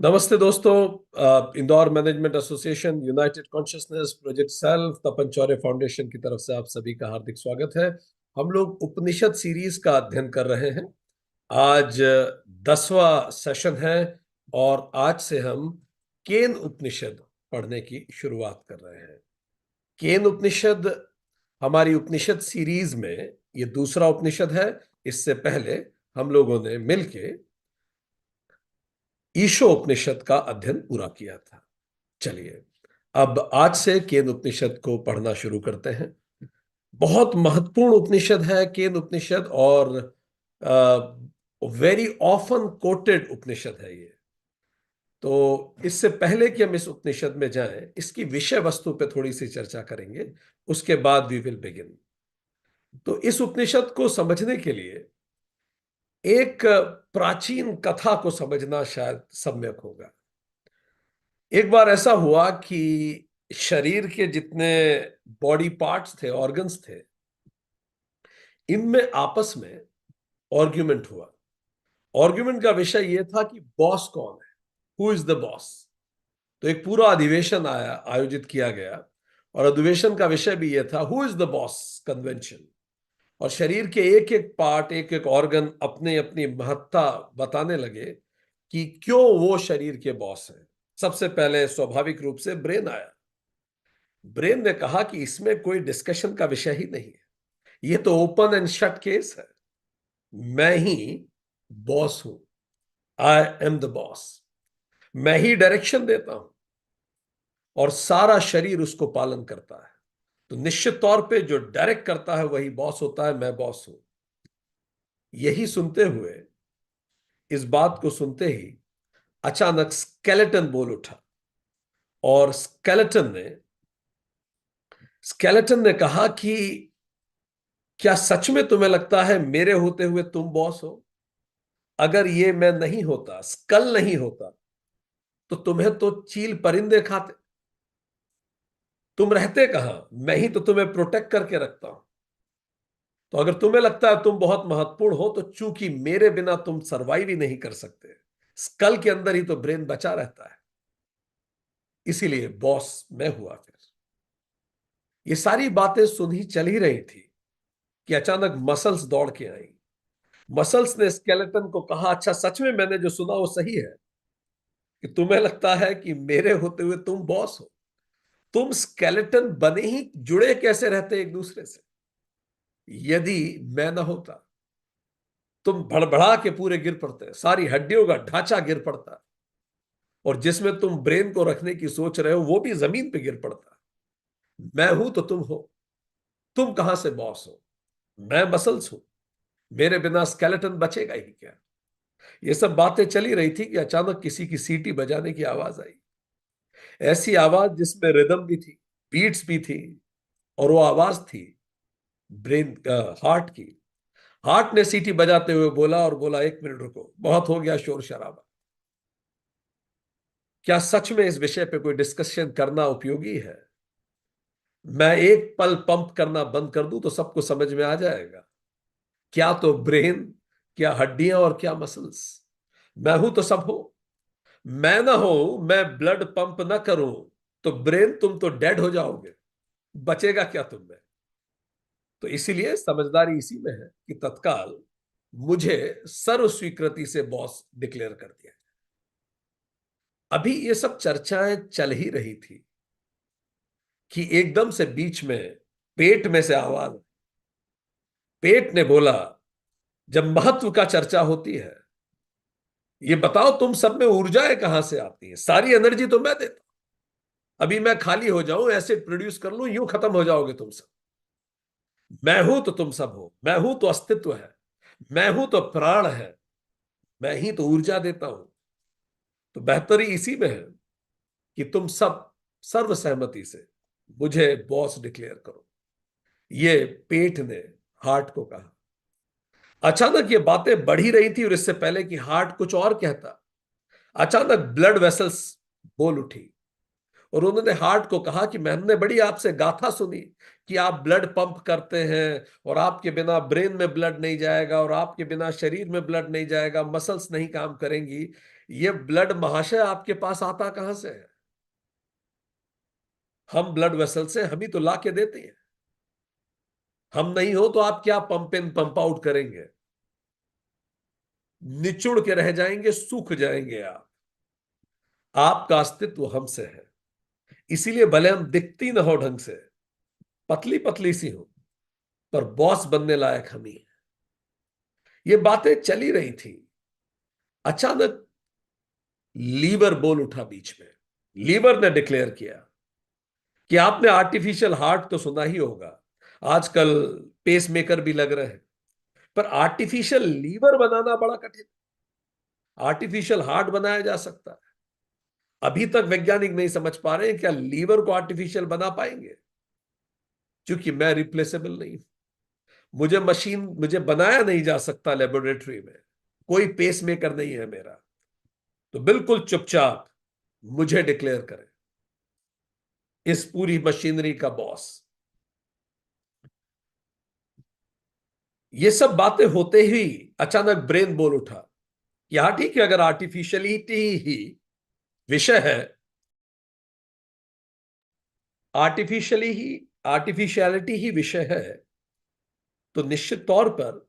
नमस्ते दोस्तों। Indore management association, united consciousness, project self, Tapan Chaure foundation की तरफ से आप सभी का हार्दिक स्वागत है। हम लोग उपनिषद सीरीज का अध्ययन कर रहे हैं। आज 10वां सेशन है और आज से हम केन उपनिषद पढ़ने की शुरुआत कर रहे हैं। केन उपनिषद हमारी उपनिषद सीरीज में ये दूसरा उपनिषद है। इससे पहले हम लोगों ने मिलके ईशो उपनिषद का अध्ययन पूरा किया था। चलिए, अब आज से केन उपनिषद को पढ़ना शुरू करते हैं। बहुत महत्वपूर्ण उपनिषद है केन उपनिषद और वेरी ऑफन कोटेड उपनिषद है ये। तो इससे पहले कि हम इस उपनिषद में जाएं, इसकी विषय वस्तु पे थोड़ी सी चर्चा करेंगे। उसके बाद वी विल बिगिन। तो इस उपनिषद को समझने के लिए एक प्राचीन कथा को समझना शायद सम्यक होगा। एक बार ऐसा हुआ कि शरीर के जितने बॉडी पार्ट्स थे, ऑर्गन्स थे, इनमें आपस में आर्ग्यूमेंट हुआ। आर्ग्यूमेंट का विषय यह था कि बॉस कौन है, हु इज द बॉस। तो एक पूरा अधिवेशन आयोजित किया गया और अधिवेशन का विषय भी यह था, who is the boss convention. और शरीर के एक एक पार्ट, एक एक ऑर्गन अपने अपनी महत्ता बताने लगे कि क्यों वो शरीर के बॉस हैं। सबसे पहले स्वाभाविक रूप से ब्रेन आया। ब्रेन ने कहा कि इसमें कोई डिस्कशन का विषय ही नहीं है, ये तो ओपन एंड शट केस है। मैं ही बॉस हूं, आई एम द बॉस। मैं ही डायरेक्शन देता हूं और सारा शरीर उसको पालन करता है। तो निश्चित तौर पे जो डायरेक्ट करता है वही बॉस होता है, मैं बॉस हूं। यही सुनते हुए, इस बात को सुनते ही अचानक स्केलेटन बोल उठा और स्केलेटन ने कहा कि क्या सच में तुम्हें लगता है मेरे होते हुए तुम बॉस हो? अगर ये मैं नहीं होता, स्कल नहीं होता, तो तुम्हें तो चील परिंदे खाते। तुम रहते कहां? मैं ही तो तुम्हें प्रोटेक्ट करके रखता हूं। तो अगर तुम्हें लगता है तुम बहुत महत्वपूर्ण हो, तो चूंकि मेरे बिना तुम सरवाइव ही नहीं कर सकते, स्कल के अंदर ही तो ब्रेन बचा रहता है, इसीलिए बॉस मैं हुआ। फिर ये सारी बातें सुन ही चल ही रही थी कि अचानक मसल्स दौड़ के आई। मसल्स ने स्केलेटन को कहा, अच्छा सच में मैंने जो सुना वो सही है कि तुम्हें लगता है कि मेरे होते हुए तुम बॉस हो? तुम स्केलेटन बने ही जुड़े कैसे रहते एक दूसरे से? यदि मैं ना होता, तुम भड़बड़ा के पूरे गिर पड़ते, सारी हड्डियों का ढांचा गिर पड़ता, और जिसमें तुम ब्रेन को रखने की सोच रहे हो वो भी जमीन पे गिर पड़ता। मैं हूं तो तुम हो, तुम कहां से बॉस हो? मैं मसल्स हूं, मेरे बिना स्केलेटन बचेगा ही क्या? ये सब बातें चली रही थी कि अचानक किसी की सीटी बजाने की आवाज आई। ऐसी आवाज जिसमें रिदम भी थी, बीट्स भी थी, और वो आवाज थी ब्रेन हार्ट की। हार्ट ने सीटी बजाते हुए बोला, और बोला, एक मिनट रुको, बहुत हो गया शोर शराबा। क्या सच में इस विषय पे कोई डिस्कशन करना उपयोगी है? मैं एक पल पंप करना बंद कर दूं तो सबको समझ में आ जाएगा, क्या तो ब्रेन, क्या हड्डियां और क्या मसल्स। मैं हूं तो सब हो। मैं ना हो, मैं ब्लड पंप ना करूं, तो ब्रेन तुम तो डेड हो जाओगे, बचेगा क्या तुम में? तो इसीलिए समझदारी इसी में है कि तत्काल मुझे सर्व स्वीकृति से बॉस डिक्लेयर कर दिया। अभी ये सब चर्चाएं चल ही रही थी कि एकदम से बीच में पेट में से आवाज। पेट ने बोला, जब महत्व का चर्चा होती है, ये बताओ तुम सब में ऊर्जाएं कहां से आती हैं? सारी एनर्जी तो मैं देता हूं। अभी मैं खाली हो जाऊं, एसिड प्रोड्यूस कर लूं, यूं खत्म हो जाओगे तुम सब। मैं हूं तो तुम सब हो, मैं हूं तो अस्तित्व है, मैं हूं तो प्राण है, मैं ही तो ऊर्जा देता हूं। तो बेहतरी इसी में है कि तुम सब सर्वसहमति से मुझे बॉस डिक्लेयर करो। ये पेट ने हार्ट को कहा। अचानक ये बातें बढ़ ही रही थी, और इससे पहले कि हार्ट कुछ और कहता, अचानक ब्लड वेसल्स बोल उठी और उन्होंने हार्ट को कहा कि मैंने बड़ी आपसे गाथा सुनी कि आप ब्लड पंप करते हैं, और आपके बिना ब्रेन में ब्लड नहीं जाएगा, और आपके बिना शरीर में ब्लड नहीं जाएगा, मसल्स नहीं काम करेंगी। ये ब्लड महाशय आपके पास आता कहां से है? हम ब्लड वेसल से हम ही तो ला के देते हैं। हम नहीं हो तो आप क्या पंप इन पंप आउट करेंगे? निचुड़ के रह जाएंगे, सूख जाएंगे आप। आपका अस्तित्व हमसे है। इसीलिए भले हम दिखती ना हो ढंग से, पतली पतली सी हो, पर बॉस बनने लायक हम ही हैं। ये बातें चली रही थी, अचानक लीवर बोल उठा बीच में। लीवर ने डिक्लेयर किया कि आपने आर्टिफिशियल हार्ट तो सुना ही होगा, आजकल पेस मेकर भी लग रहे हैं, पर आर्टिफिशियल लीवर बनाना बड़ा कठिन। आर्टिफिशियल हार्ट बनाया जा सकता है। अभी तक वैज्ञानिक नहीं समझ पा रहे हैं क्या लीवर को आर्टिफिशियल बना पाएंगे, क्योंकि मैं रिप्लेसेबल नहीं हूं। मुझे बनाया नहीं जा सकता लेबोरेटरी में। कोई पेस मेकर नहीं है मेरा। तो बिल्कुल चुपचाप मुझे डिक्लेयर करें इस पूरी मशीनरी का बॉस। ये सब बातें होते ही अचानक ब्रेन बोल उठा कि हाँ ठीक है, अगर आर्टिफिशियलिटी ही विषय है, आर्टिफिशियली ही आर्टिफिशियलिटी ही विषय है, तो निश्चित तौर पर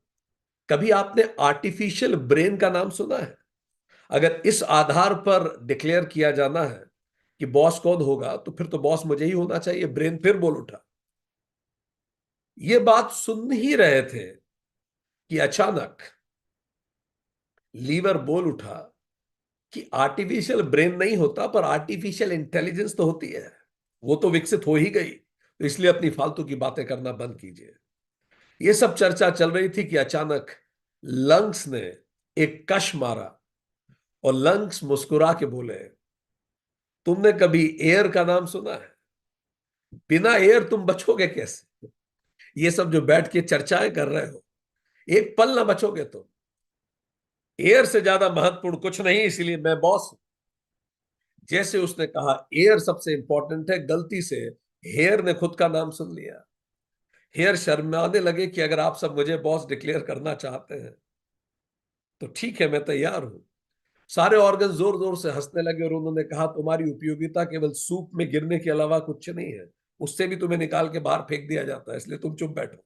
कभी आपने आर्टिफिशियल ब्रेन का नाम सुना है? अगर इस आधार पर डिक्लेयर किया जाना है कि बॉस कौन होगा, तो फिर तो बॉस मुझे ही होना चाहिए। ब्रेन फिर बोल उठा। ये बात सुन ही रहे थे कि अचानक लीवर बोल उठा कि आर्टिफिशियल ब्रेन नहीं होता, पर आर्टिफिशियल इंटेलिजेंस तो होती है। वो तो विकसित हो ही गई, तो इसलिए अपनी फालतू की बातें करना बंद कीजिए। ये सब चर्चा चल रही थी कि अचानक लंग्स ने एक कश मारा और लंग्स मुस्कुरा के बोले, तुमने कभी एयर का नाम सुना है? बिना एयर तुम बचोगे कैसे? ये सब जो बैठ के चर्चाएं कर रहे हो, एक पल ना बचोगे तुम। एयर से ज्यादा महत्वपूर्ण कुछ नहीं, इसीलिए मैं बॉस हूं। जैसे उसने कहा एयर सबसे इंपॉर्टेंट है, गलती से हेयर ने खुद का नाम सुन लिया। हेयर शर्माने लगे कि अगर आप सब मुझे बॉस डिक्लेयर करना चाहते हैं तो ठीक है, मैं तैयार हूं। सारे ऑर्गन जोर जोर से हंसने लगे और उन्होंने कहा, तुम्हारी उपयोगिता केवल सूप में गिरने के अलावा कुछ नहीं है। उससे भी तुम्हें निकाल के बाहर फेंक दिया जाता है, इसलिए तुम चुप बैठो।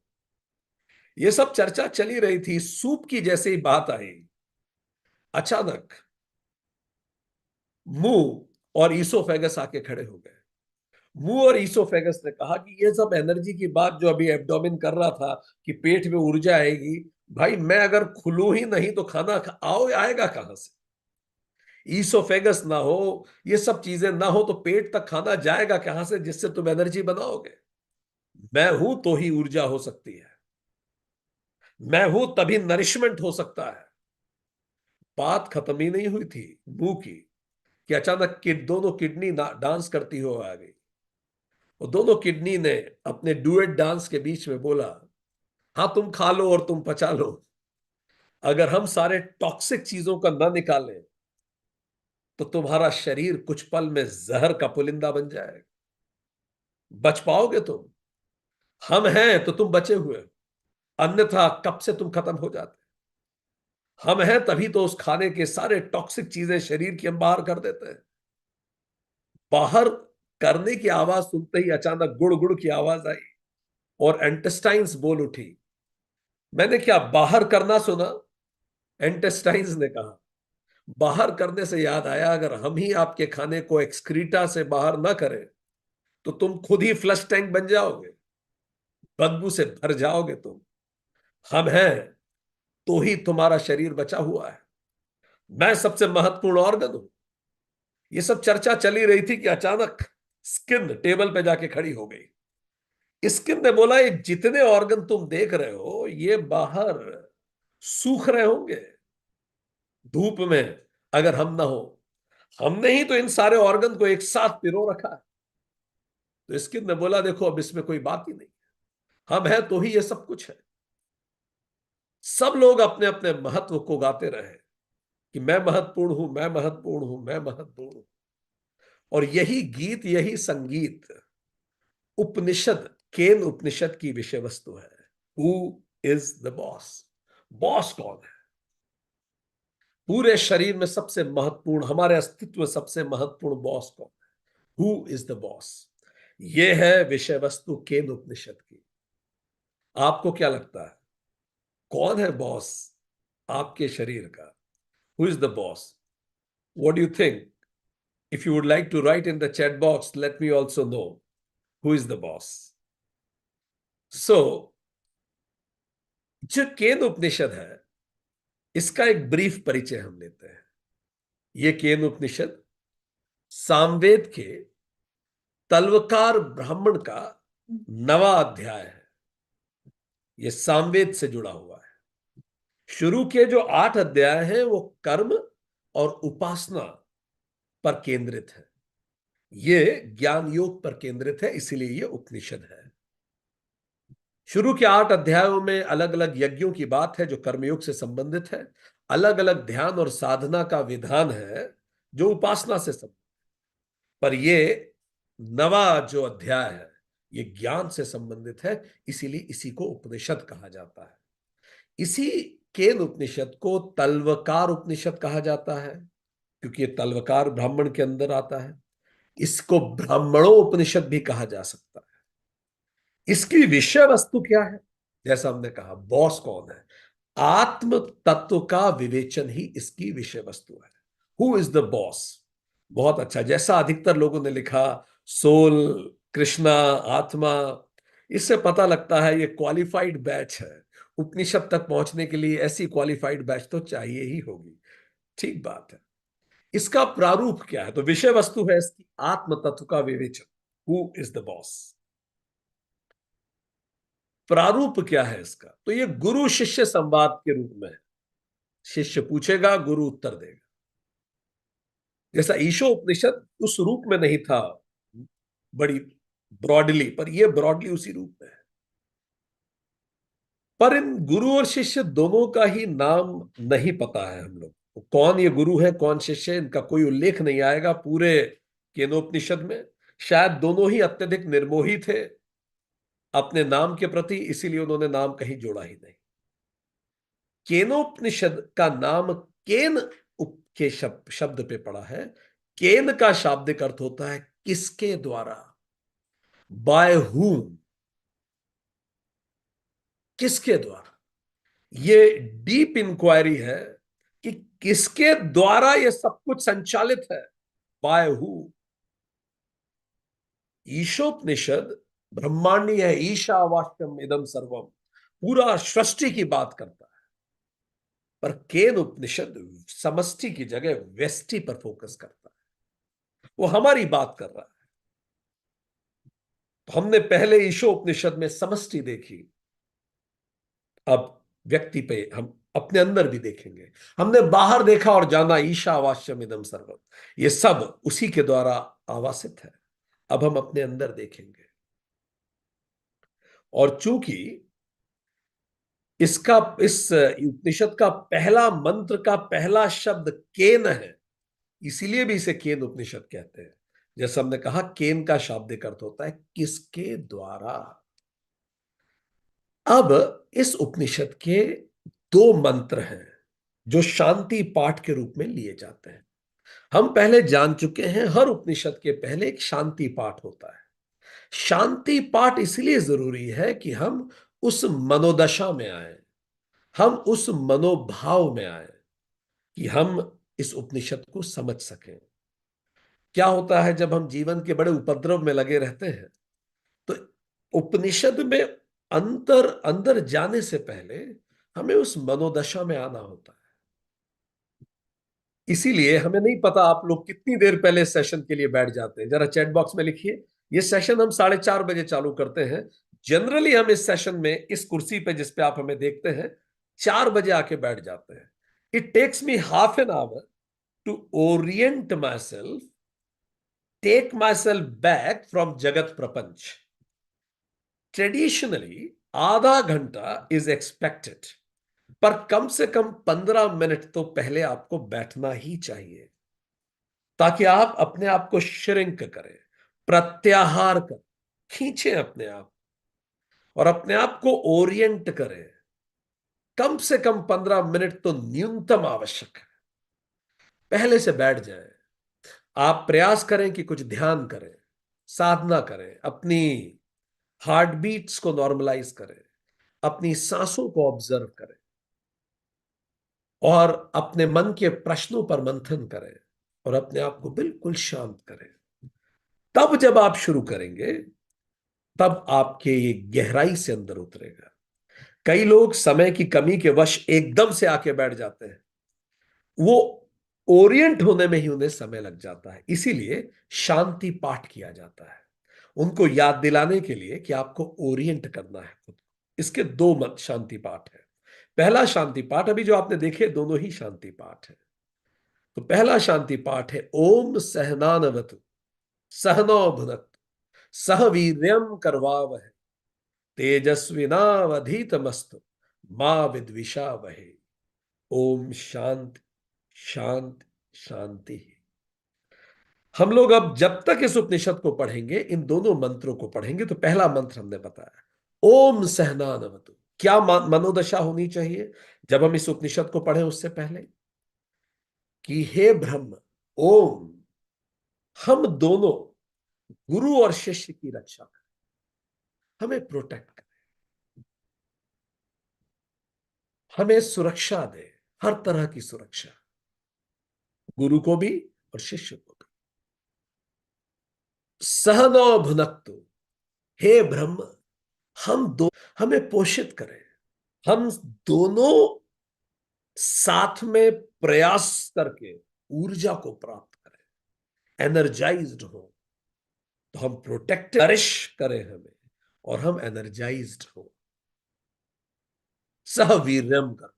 ये सब चर्चा चली रही थी। सूप की जैसे ही बात आई, अचानक मुंह और ईसोफेगस आके खड़े हो गए। मुंह और ईसोफेगस ने कहा कि ये सब एनर्जी की बात जो अभी एब्डोमेन कर रहा था कि पेट में ऊर्जा आएगी, भाई मैं अगर खुलूं ही नहीं तो खाना आओ आएगा कहां से? ईसोफेगस ना हो, ये सब चीजें ना हो, तो पेट तक खाना जाएगा कहां से जिससे तुम एनर्जी बनाओगे? मैं हूं तो ही ऊर्जा हो सकती है। मैं हूं तभी नरिशमेंट हो सकता है। बात खत्म ही नहीं हुई थी मुंह की कि अचानक दोनों किडनी डांस करती हो आ गई। और दोनों किडनी ने अपने डुएट डांस के बीच में बोला, हाँ तुम खा लो और तुम पचा लो। अगर हम सारे टॉक्सिक चीजों का ना निकालें तो तुम्हारा शरीर कुछ पल में जहर का पुलिंदा बन जाएगा। बच पाओगे तुम? हम हैं तो तुम बचे हुए हो, अन्यथा कब से तुम खत्म हो जाते। हम हैं तभी तो उस खाने के सारे टॉक्सिक चीजें शरीर की हम बाहर कर देते हैं। बाहर करने की आवाज सुनते ही अचानक गुड़ गुड़ की आवाज आई और एंटेस्टाइन्स बोल उठी। मैंने क्या बाहर करना सुना? एंटेस्टाइन्स ने कहा, बाहर करने से याद आया, अगर हम ही आपके खाने को एक्सक्रीटा से बाहर ना करें तो तुम खुद ही फ्लश टैंक बन जाओगे, बदबू से भर जाओगे तुम। हम हैं तो ही तुम्हारा शरीर बचा हुआ है। मैं सबसे महत्वपूर्ण ऑर्गन हूं। ये सब चर्चा चली रही थी कि अचानक स्किन टेबल पे जाके खड़ी हो गई। स्किन ने बोला, ये जितने ऑर्गन तुम देख रहे हो ये बाहर सूख रहे होंगे धूप में, अगर हम ना हो। हमने ही तो इन सारे ऑर्गन को एक साथ पिरो रखा है। तो स्किन ने बोला, देखो अब इसमें कोई बात ही नहीं, हम हैं तो ही ये सब कुछ है। सब लोग अपने अपने महत्व को गाते रहे कि मैं महत्वपूर्ण हूं, मैं महत्वपूर्ण हूं, मैं महत्वपूर्ण हूं। और यही गीत, यही संगीत उपनिषद, केन उपनिषद की विषय वस्तु है। Who is the boss? Boss कौन है? पूरे शरीर में सबसे महत्वपूर्ण, हमारे अस्तित्व में सबसे महत्वपूर्ण बॉस कौन है? Who is the boss? ये है विषय वस्तु केन उपनिषद की। आपको क्या लगता है, कौन है बॉस आपके शरीर का? Who is the boss? What do you think? If you would like to write in the chat box, let me also know who is the boss. So जो केन उपनिषद है, इसका एक ब्रीफ परिचय हम लेते हैं। ये केन उपनिषद सामवेद के तल्वकार ब्राह्मण का 9वां अध्याय है। यह सामवेद से जुड़ा हुआ है। शुरू के जो 8 अध्याय हैं वो कर्म और उपासना पर केंद्रित है। ये ज्ञान योग पर केंद्रित है, इसीलिए ये उपनिषद है। शुरू के 8 अध्यायों में अलग अलग यज्ञों की बात है जो कर्मयोग से संबंधित है। अलग अलग ध्यान और साधना का विधान है जो उपासना से संबंधित। पर ये 9वां जो अध्याय है ये ज्ञान से संबंधित है, इसीलिए इसी को उपनिषद कहा जाता है। इसी केन उपनिषद को तल्वकार उपनिषद कहा जाता है, क्योंकि ये तल्वकार ब्राह्मण के अंदर आता है। इसको ब्राह्मणों उपनिषद भी कहा जा सकता है। इसकी विषय वस्तु क्या है? जैसा हमने कहा, बॉस कौन है? आत्म तत्व का विवेचन ही इसकी विषय वस्तु है। Who is the boss? बहुत अच्छा, जैसा अधिकतर लोगों ने लिखा, सोल, कृष्णा, आत्मा, इससे पता लगता है ये क्वालिफाइड बैच है। उपनिषद तक पहुंचने के लिए ऐसी क्वालिफाइड बैच तो चाहिए ही होगी। ठीक बात है। इसका प्रारूप क्या है? तो विषय वस्तु है इसकी आत्म तत्व का विवेचन। Who is the boss? प्रारूप क्या है इसका? तो ये गुरु शिष्य संवाद के रूप में है। शिष्य पूछेगा, गुरु उत्तर देगा। जैसा ईशो उपनिषद उस रूप में नहीं था बड़ी ब्रॉडली, पर यह ब्रॉडली उसी रूप में है। पर इन गुरु और शिष्य दोनों का ही नाम नहीं पता है हम लोग को। कौन ये गुरु है, कौन शिष्य है, इनका कोई उल्लेख नहीं आएगा पूरे केनोपनिषद में। शायद दोनों ही अत्यधिक निर्मोही थे अपने नाम के प्रति, इसीलिए उन्होंने नाम कहीं जोड़ा ही नहीं। केनोपनिषद का नाम केन के शब्द पे पड़ा है। केन का शाब्दिक अर्थ होता है किसके द्वारा, बाय हूम, किसके द्वारा। ये डीप इंक्वायरी है कि किसके द्वारा ये सब कुछ संचालित है, बाय हु। ईशोपनिषद ब्रह्मांडी है, ईशावास्यम इदम सर्वम, पूरा सृष्टि की बात करता है। पर केन उपनिषद समष्टि की जगह व्यष्टि पर फोकस करता है। वो हमारी बात कर रहा है। तो हमने पहले ईशो उपनिषद में समष्टि देखी, अब व्यक्ति पे हम अपने अंदर भी देखेंगे। हमने बाहर देखा और जाना, ईशावास्यम इदम सर्वम, ये सब उसी के द्वारा आवासित है। अब हम अपने अंदर देखेंगे। और चूंकि इस उपनिषद का पहला मंत्र का पहला शब्द केन है, इसीलिए भी इसे केन उपनिषद कहते हैं। जैसा हमने कहा, केन का शाब्दिक अर्थ होता है किसके द्वारा। अब इस उपनिषद के 2 मंत्र हैं जो शांति पाठ के रूप में लिए जाते हैं। हम पहले जान चुके हैं, हर उपनिषद के पहले एक शांति पाठ होता है। शांति पाठ इसलिए जरूरी है कि हम उस मनोदशा में आए, हम उस मनोभाव में आए कि हम इस उपनिषद को समझ सकें। क्या होता है जब हम जीवन के बड़े उपद्रव में लगे रहते हैं, तो उपनिषद में अंतर अंदर जाने से पहले हमें उस मनोदशा में आना होता है। इसीलिए हमें नहीं पता आप लोग कितनी देर पहले सेशन के लिए बैठ जाते हैं। जरा चैट बॉक्स में लिखिए। ये सेशन हम 4:30 बजे चालू करते हैं। जनरली हम इस सेशन में इस कुर्सी पे जिस पे आप हमें देखते हैं 4 बजे आके बैठ जाते हैं। It takes me half an hour to orient myself, take myself back from जगत प्रपंच। ट्रेडिशनली आधा घंटा इज एक्सपेक्टेड, पर कम से कम 15 मिनट तो पहले आपको बैठना ही चाहिए, ताकि आप अपने आप को श्रिंक करें, प्रत्याहार करें, खींचें अपने आप और अपने आप को ओरिएंट करें। कम से कम 15 मिनट तो न्यूनतम आवश्यक है। पहले से बैठ जाएं। आप प्रयास करें कि कुछ ध्यान करें, साधना करें, अपनी हार्ट बीट्स को नॉर्मलाइज करें, अपनी सांसों को ऑब्जर्व करें और अपने मन के प्रश्नों पर मंथन करें और अपने आप को बिल्कुल शांत करें। तब जब आप शुरू करेंगे, तब आपके ये गहराई से अंदर उतरेगा। कई लोग समय की कमी के वश एकदम से आके बैठ जाते हैं। वो ओरिएंट होने में ही उन्हें समय लग जाता है। इसीलिए शांति पाठ किया जाता है, उनको याद दिलाने के लिए कि आपको ओरिएंट करना है खुद को। इसके दो मत शांति पाठ है। पहला शांति पाठ, अभी जो आपने देखे दोनों ही शांति पाठ है। तो पहला शांति पाठ है ओम सहनानवतु सहनो भुनक्तु सह वीर्यम करवावहै तेजस्विनावधीतमस्तु मां विद्विषावहै। ओम शांति शांति शांति। हम लोग अब जब तक इस उपनिषद को पढ़ेंगे, इन दोनों मंत्रों को पढ़ेंगे, तो पहला मंत्र हमने बताया ओम सहनानवतु। क्या मनोदशा होनी चाहिए जब हम इस उपनिषद को पढ़ें उससे पहले? कि हे ब्रह्म, ओम, हम दोनों गुरु और शिष्य की रक्षा करें, हमें प्रोटेक्ट करें, हमें सुरक्षा दे, हर तरह की सुरक्षा, गुरु को भी और शिष्य को भी। सहनो भुनक्तु, हे ब्रह्म, हम दो, हमें पोषित करें, हम दोनों साथ में प्रयास करके ऊर्जा को प्राप्त करें, एनर्जाइज्ड हो। तो हम प्रोटेक्टेड नरिश करें हमें, और हम एनर्जाइज्ड हो। सह वीर्यम कर,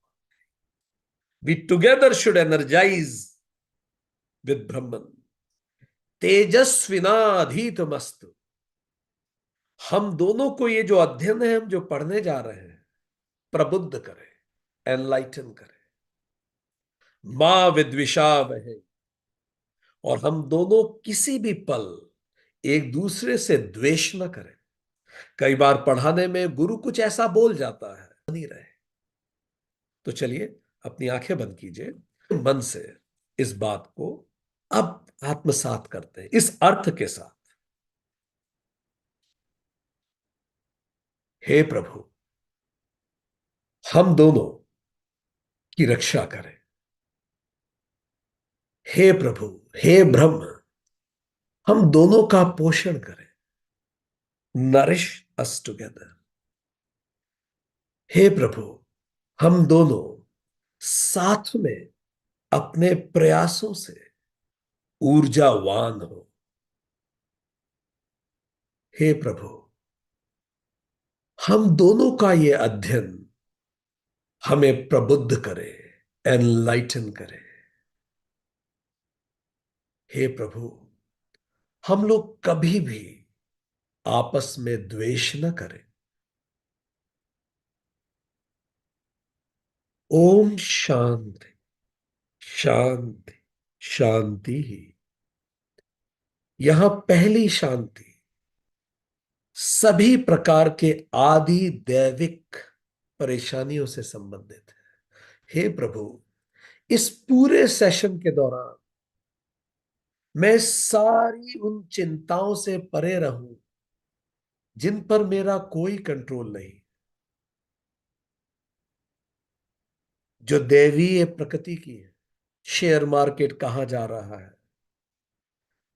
we together should energize with Brahman तेजस्विनाधीतमस्तु। हम दोनों को ये जो अध्ययन है, हम जो पढ़ने जा रहे हैं, प्रबुद्ध करें, एनलाइटन करें। मां विद्विषा वहे, और हम दोनों किसी भी पल एक दूसरे से द्वेष न करें। कई बार पढ़ाने में गुरु कुछ ऐसा बोल जाता है, नहीं रहे। तो चलिए अपनी आंखें बंद कीजिए, मन से इस बात को अब आत्मसात करते हैं इस अर्थ के साथ। हे प्रभु, हम दोनों की रक्षा करें। हे प्रभु, हे ब्रह्म, हम दोनों का पोषण करें। Nourish us together. हे प्रभु, हम दोनों साथ में अपने प्रयासों से ऊर्जावान हो। हे प्रभु, हम दोनों का ये अध्ययन हमें प्रबुद्ध करे, एनलाइटन करे। हे प्रभु, हम लोग कभी भी आपस में द्वेष न करें। ओम शांति शांति शांति ही। यहां पहली शांति सभी प्रकार के आदि दैविक परेशानियों से संबंधित है। हे प्रभु, इस पूरे सेशन के दौरान मैं सारी उन चिंताओं से परे रहूं जिन पर मेरा कोई कंट्रोल नहीं, जो दैवीय प्रकृति की है। शेयर मार्केट कहां जा रहा है,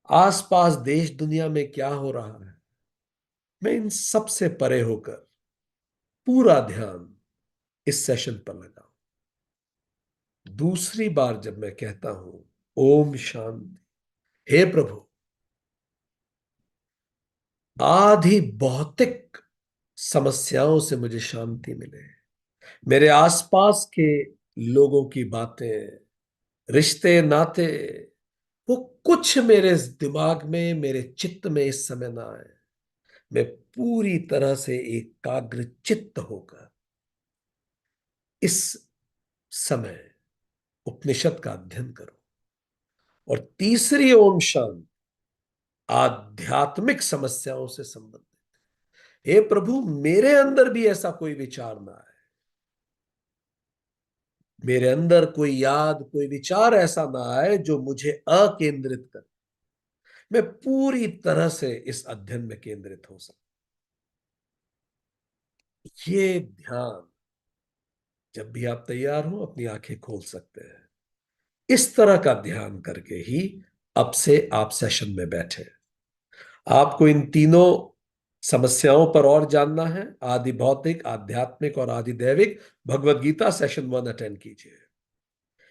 आसपास देश दुनिया में क्या हो रहा है, मैं इन सब से परे होकर पूरा ध्यान इस सेशन पर लगाऊं। दूसरी बार जब मैं कहता हूं ओम शांति, हे प्रभु, आधि भौतिक समस्याओं से मुझे शांति मिले। मेरे आसपास के लोगों की बातें, रिश्ते, नाते, वो कुछ मेरे दिमाग में, मेरे चित्त में इस समय ना आए। मैं पूरी तरह से एकाग्र चित्त होकर इस समय उपनिषद का अध्ययन करूं। और तीसरी ओम शांति आध्यात्मिक समस्याओं से संबंधित। हे प्रभु, मेरे अंदर भी ऐसा कोई विचार ना आए, मेरे अंदर कोई याद, कोई विचार ऐसा ना आए जो मुझे अकेंद्रित करे। मैं पूरी तरह से इस अध्ययन में केंद्रित हो सकूं। ये ध्यान, जब भी आप तैयार हो अपनी आंखें खोल सकते हैं। इस तरह का ध्यान करके ही अब से आप सेशन में बैठे। आपको इन तीनों समस्याओं पर और जानना है, आदि भौतिक, आध्यात्मिक और आदि दैविक, भगवत गीता सेशन 1 अटेंड कीजिए।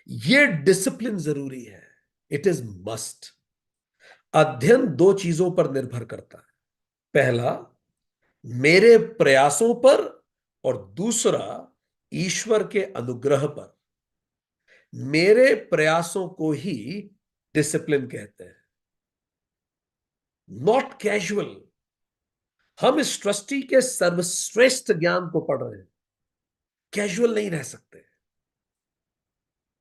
ये डिसिप्लिन जरूरी है। It is must. अध्ययन दो चीजों पर निर्भर करता है। पहला, मेरे प्रयासों पर, और दूसरा, ईश्वर के अनुग्रह पर। मेरे प्रयासों को ही डिसिप्लिन कहते हैं, नॉट कैजुअल। हम इस सृष्टि के सर्वश्रेष्ठ ज्ञान को पढ़ रहे हैं, कैजुअल नहीं रह सकते।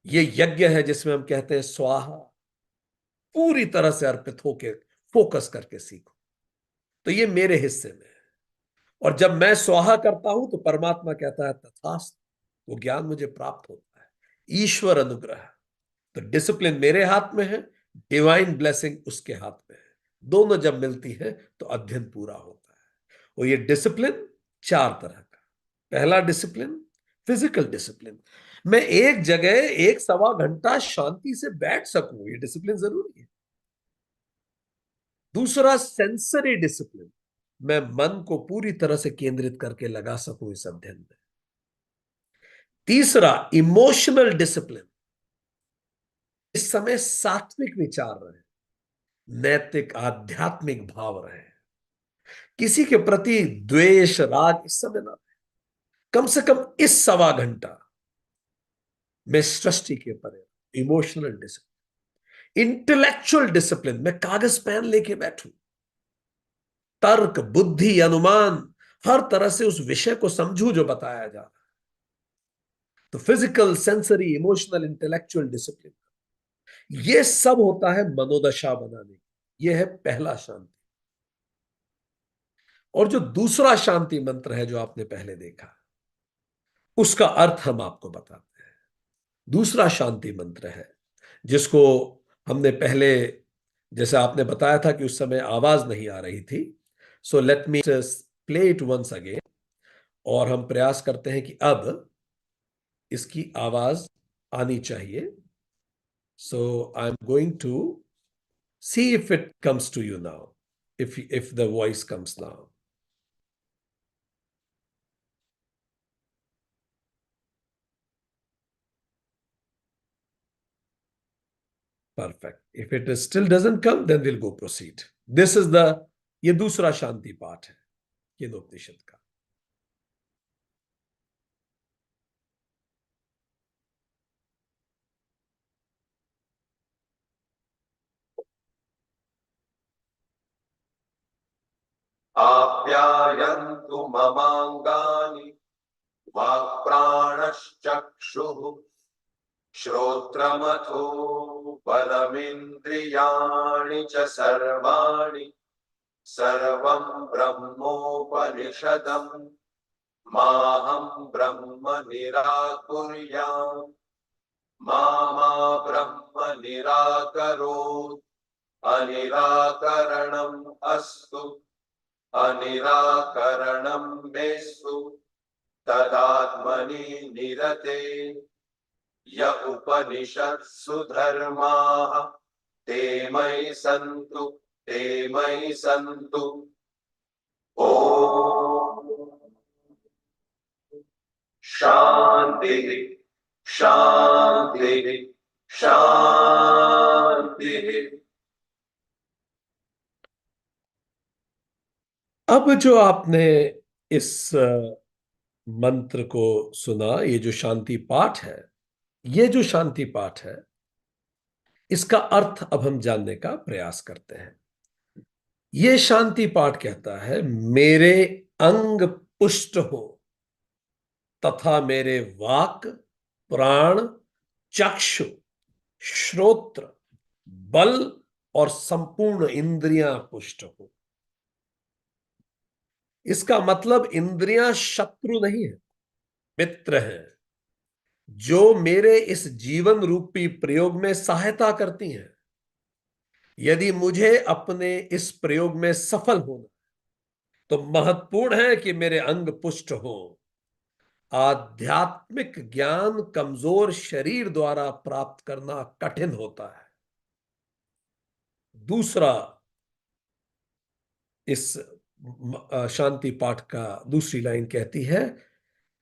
ये यज्ञ है जिसमें हम कहते हैं स्वाहा, पूरी तरह से अर्पित होके फोकस करके सीखो। तो ये मेरे हिस्से में है। और जब मैं स्वाहा करता हूं तो परमात्मा कहता है तथास्तु, वो ज्ञान मुझे प्राप्त होता है, ईश्वर अनुग्रह। तो डिसिप्लिन मेरे हाथ में है, डिवाइन ब्लेसिंग उसके हाथ में है। दोनों जब मिलती है तो अध्ययन पूरा होता है। और ये डिसिप्लिन चार तरह का। पहला डिसिप्लिन, फिजिकल डिसिप्लिन। मैं एक जगह एक सवा घंटा शांति से बैठ सकूं, ये डिसिप्लिन जरूरी है। दूसरा, सेंसरी डिसिप्लिन। मैं मन को पूरी तरह से केंद्रित करके लगा सकूं इस अध्ययन में। तीसरा, इमोशनल डिसिप्लिन। इस समय सात्विक विचार रहे, नैतिक आध्यात्मिक भाव रहे, किसी के प्रति द्वेष राग इस समय ना रहे। कम से कम इस सवा घंटा मैं सृष्टि के परे। Emotional discipline. इंटेलेक्चुअल डिसिप्लिन, मैं कागज पेन लेके बैठूं, तर्क बुद्धि अनुमान हर तरह से उस विषय को समझूं जो बताया जा रहा है। तो physical, sensory, emotional, intellectual discipline, ये सब होता है मनोदशा बनाने की। ये है पहला शांति। और जो दूसरा शांति मंत्र है जो आपने पहले देखा, उसका अर्थ हम आपको बताते हैं। दूसरा शांति मंत्र है जिसको हमने पहले, जैसे आपने बताया था कि उस समय आवाज नहीं आ रही थी, so let me play it once again. और हम प्रयास करते हैं कि अब इसकी आवाज आनी चाहिए। So I am going to see if it comes to you now, if the voice comes now. Perfect. If it is still doesn't come, then we'll go proceed. This is the, ये दूसरा शांति पाठ है केनोपनिषद का। आप्यायन्तु ममाङ्गानि वाक्प्राणश्चक्षुः श्रोत्रमथो बलमिन्द्रियाणि च सर्वाणि सर्वं ब्रह्मोपनिषदम् माहं ब्रह्म निराकुर्याम् मा ब्रह्म निराकरोत् अनिराकरणम् अस्तु अनिराकरणं मेस्तु तदात्मनि निरते य उपनिषत्सु धर्माः ते मयि सन्तु ते मयि सन्तु। ओम शांति शांति शांति। अब जो आपने इस मंत्र को सुना, ये जो शांति पाठ है, ये जो शांति पाठ है, इसका अर्थ अब हम जानने का प्रयास करते हैं। ये शांति पाठ कहता है, मेरे अंग पुष्ट हो तथा मेरे वाक, प्राण, चक्षु, श्रोत्र, बल और संपूर्ण इंद्रियां पुष्ट हो। इसका मतलब इंद्रियां शत्रु नहीं है, मित्र हैं। जो मेरे इस जीवन रूपी प्रयोग में सहायता करती हैं। यदि मुझे अपने इस प्रयोग में सफल होना, तो महत्वपूर्ण है कि मेरे अंग पुष्ट हो। आध्यात्मिक ज्ञान कमजोर शरीर द्वारा प्राप्त करना कठिन होता है। दूसरा, इस शांति पाठ का दूसरी लाइन कहती है,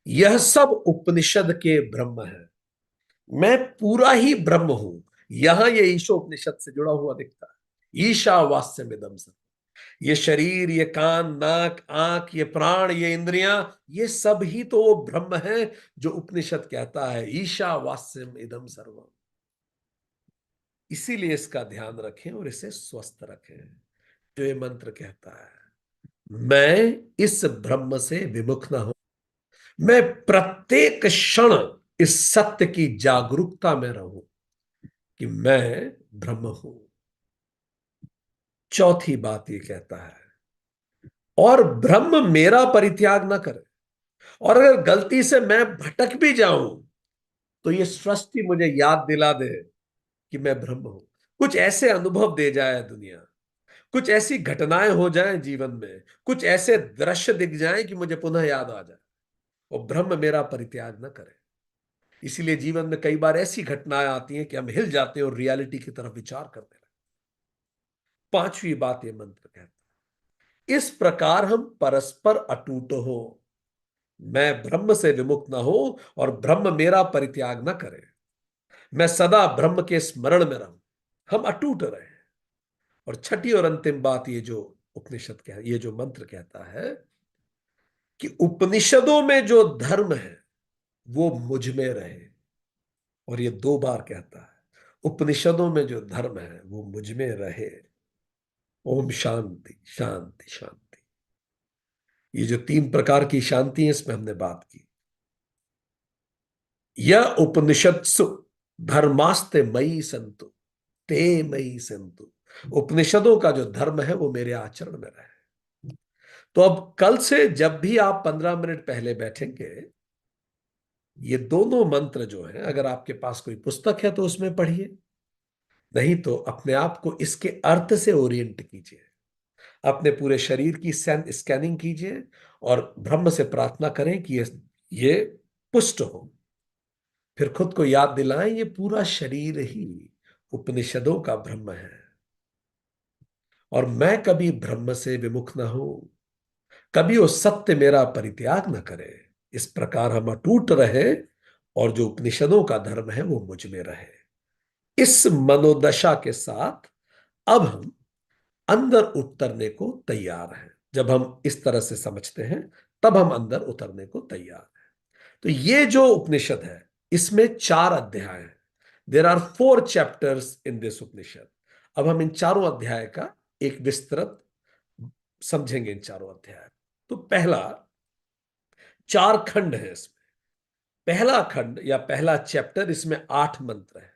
यह सब उपनिषद के ब्रह्म है। मैं पूरा ही ब्रह्म हूं। यहां ये ईशोपनिषद से जुड़ा हुआ दिखता है। ईशावास्यमिदं सर्वम्। ये शरीर, ये कान, नाक, आंख, ये प्राण, ये इंद्रियां, ये सब ही तो वो ब्रह्म है जो उपनिषद कहता है, ईशावास्यम इदम सर्वम। इसीलिए इसका ध्यान रखें और इसे स्वस्थ रखें। जो ये मंत्र कहता है, मैं इस ब्रह्म से विमुख न हूं। मैं प्रत्येक क्षण इस सत्य की जागरूकता में रहूं कि मैं ब्रह्म हूं। चौथी बात ये कहता है, और ब्रह्म मेरा परित्याग न करे। और अगर गलती से मैं भटक भी जाऊं, तो ये सृष्टि मुझे याद दिला दे कि मैं ब्रह्म हूं। कुछ ऐसे अनुभव दे जाए दुनिया, कुछ ऐसी घटनाएं हो जाएं जीवन में, कुछ ऐसे दृश्य दिख जाएं कि मुझे पुनः याद आ जाए, और ब्रह्म मेरा परित्याग न करे। इसीलिए जीवन में कई बार ऐसी घटनाएं आती हैं कि हम हिल जाते हैं और रियलिटी की तरफ विचार करने लगते हैं। पांचवी बात ये मंत्र कहता है, इस प्रकार हम परस्पर अटूट हो। मैं ब्रह्म से विमुक्त न हो और ब्रह्म मेरा परित्याग न करे। मैं सदा ब्रह्म के स्मरण में रहूं। हम अटूट रहे। और छठी और अंतिम बात, ये जो उपनिषद कह, ये जो मंत्र कहता है कि उपनिषदों में जो धर्म है वो मुझ में रहे। और ये दो बार कहता है, उपनिषदों में जो धर्म है वो मुझ में रहे। ओम शांति शांति शांति। ये जो तीन प्रकार की शांति है, इसमें हमने बात की। यह उपनिषत्सु धर्मास्ते मयि संतु, ते मयि संतु। उपनिषदों का जो धर्म है वो मेरे आचरण में रहे। तो अब कल से जब भी आप 15 मिनट पहले बैठेंगे, ये दोनों मंत्र जो है, अगर आपके पास कोई पुस्तक है तो उसमें पढ़िए, नहीं तो अपने आप को इसके अर्थ से ओरिएंट कीजिए। अपने पूरे शरीर की स्कैनिंग कीजिए और ब्रह्म से प्रार्थना करें कि ये पुष्ट हो। फिर खुद को याद दिलाएं, ये पूरा शरीर ही उपनिषदों का ब्रह्म है और मैं कभी ब्रह्म से विमुख ना हूं। कभी वो सत्य मेरा परित्याग न करे। इस प्रकार हम अटूट रहे और जो उपनिषदों का धर्म है वो मुझ में रहे। इस मनोदशा के साथ अब हम अंदर उतरने को तैयार हैं। जब हम इस तरह से समझते हैं, तब हम अंदर उतरने को तैयार हैं। तो ये जो उपनिषद है, इसमें 4 अध्याय हैं। There are 4 chapters in this Upanishad. अब हम इन चारों अध्याय का एक विस्तृत समझेंगे, इन चारों अध्याय। तो पहला, 4 खंड है इसमें। पहला खंड या पहला चैप्टर, इसमें 8 मंत्र है।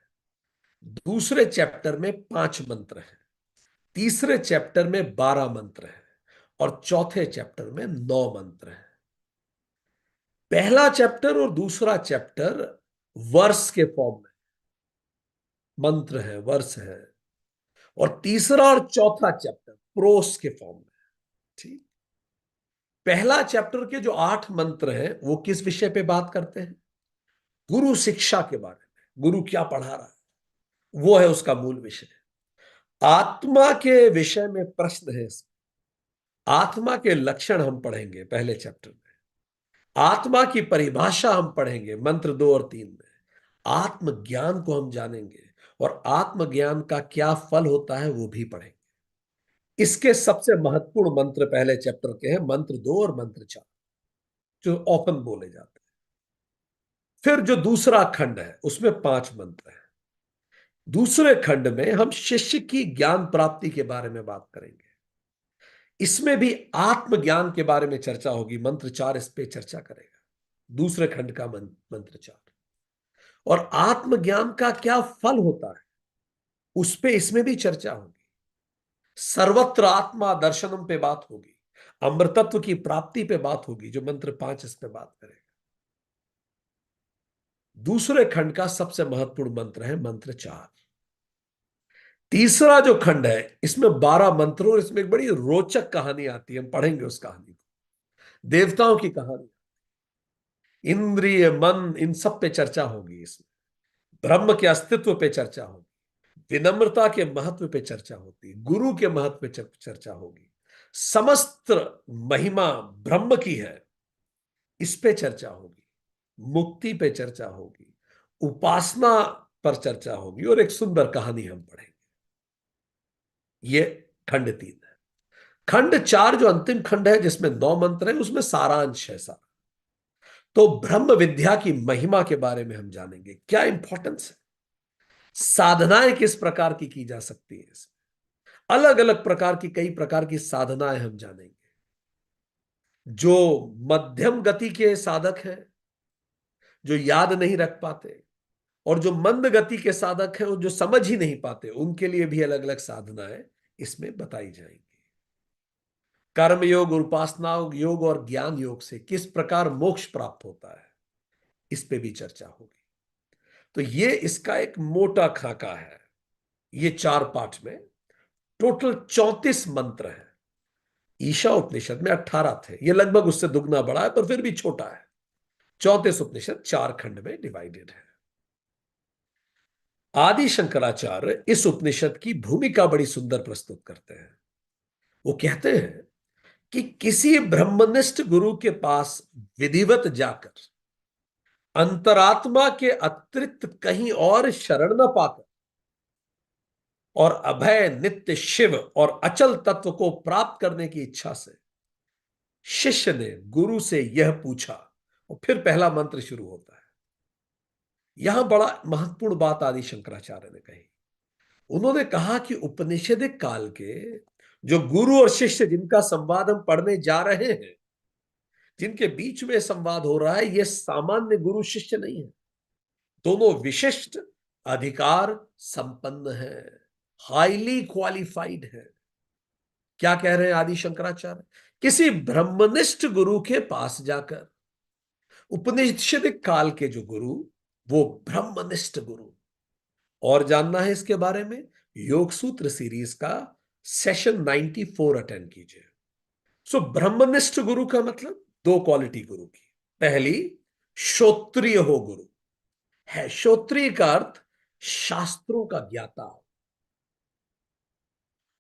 दूसरे चैप्टर में 5 मंत्र है। तीसरे चैप्टर में 12 मंत्र है और चौथे चैप्टर में 9 मंत्र है। पहला चैप्टर और दूसरा चैप्टर वर्स के फॉर्म में, मंत्र है, वर्स है। और तीसरा और चौथा चैप्टर प्रोस के फॉर्म में। ठीक। पहला चैप्टर के जो 8 मंत्र हैं वो किस विषय पे बात करते हैं? गुरु शिक्षा के बारे में। गुरु क्या पढ़ा रहा है, वो है उसका मूल विषय। आत्मा के विषय में प्रश्न है इसमें। आत्मा के लक्षण हम पढ़ेंगे पहले चैप्टर में। आत्मा की परिभाषा हम पढ़ेंगे मंत्र 2 और 3 में। आत्मज्ञान को हम जानेंगे और आत्मज्ञान का क्या फल होता है वो भी पढ़ेंगे। इसके सबसे महत्वपूर्ण मंत्र पहले चैप्टर के हैं, मंत्र 2 और मंत्र 4, जो ओपन बोले जाते हैं। फिर जो दूसरा खंड है उसमें 5 मंत्र है। दूसरे खंड में हम शिष्य की ज्ञान प्राप्ति के बारे में बात करेंगे। इसमें भी आत्मज्ञान के बारे में चर्चा होगी। मंत्र 4 इस पे चर्चा करेगा, दूसरे खंड का मंत्र 4। और आत्मज्ञान का क्या फल होता है उस पे इसमें भी चर्चा होगी। सर्वत्र आत्मा दर्शनम पे बात होगी। अमृतत्व की प्राप्ति पे बात होगी, जो मंत्र 5 इस पे बात करेगा। दूसरे खंड का सबसे महत्वपूर्ण मंत्र है मंत्र 4। तीसरा जो खंड है इसमें 12 मंत्रों और इसमें एक बड़ी रोचक कहानी आती है, हम पढ़ेंगे उस कहानी को। देवताओं की कहानी, इंद्रिय मन इन सब पे चर्चा होगी इसमें। ब्रह्म के अस्तित्व पे चर्चा होगी, विनम्रता के महत्व पे चर्चा होती, गुरु के महत्व पे चर्चा होगी, समस्त महिमा ब्रह्म की है इस पे चर्चा होगी, मुक्ति पे चर्चा होगी, उपासना पर चर्चा होगी, और एक सुंदर कहानी हम पढ़ेंगे। ये खंड 3 है। खंड 4 जो अंतिम खंड है जिसमें 9 मंत्र है, उसमें सारांश है सारा। तो ब्रह्म विद्या की महिमा के बारे में हम जानेंगे, क्या इंपॉर्टेंस है, साधनाएं किस प्रकार की जा सकती है, अलग अलग प्रकार की कई प्रकार की साधनाएं हम जानेंगे। जो मध्यम गति के साधक हैं, जो याद नहीं रख पाते, और जो मंद गति के साधक हैं, जो समझ ही नहीं पाते, उनके लिए भी अलग अलग साधनाएं इसमें बताई जाएंगी। कर्म योग, उपासना योग और ज्ञान योग से किस प्रकार मोक्ष प्राप्त होता है, इस पे भी चर्चा होगी। तो ये इसका एक मोटा खाका है। ये 4 पाठ में टोटल 34 मंत्र हैं। ईशा उपनिषद में 18 थे, ये लगभग उससे दुगना बड़ा है, पर फिर भी छोटा है। 34 उपनिषद 4 खंड में डिवाइडेड है। आदि शंकराचार्य इस उपनिषद की भूमिका बड़ी सुंदर प्रस्तुत करते हैं। वो कहते हैं कि किसी ब्रह्मनिष्ठ गुरु के पास विधिवत जाकर अंतरात्मा के अतिरिक्त कहीं और शरण न पाकर और अभय नित्य शिव और अचल तत्व को प्राप्त करने की इच्छा से शिष्य ने गुरु से यह पूछा, और फिर पहला मंत्र शुरू होता है। यहां बड़ा महत्वपूर्ण बात आदि शंकराचार्य ने कही। उन्होंने कहा कि उपनिषदिक काल के जो गुरु और शिष्य जिनका संवाद हम पढ़ने जा रहे हैं, जिनके बीच में संवाद हो रहा है, यह सामान्य गुरु शिष्य नहीं है। दोनों विशिष्ट अधिकार संपन्न है, हाईली क्वालिफाइड है। क्या कह रहे हैं आदि शंकराचार्य? किसी ब्रह्मनिष्ठ गुरु के पास जाकर, उपनिषदिक काल के जो गुरु, वो ब्रह्मनिष्ठ गुरु, और जानना है इसके बारे में, योग सूत्र सीरीज का सेशन 94 अटेंड कीजिए। सो ब्रह्मनिष्ठ गुरु का मतलब दो क्वालिटी गुरु की। पहली, श्रोत्रिय हो गुरु, है श्रोत्रिय का अर्थ शास्त्रों का ज्ञाता हो,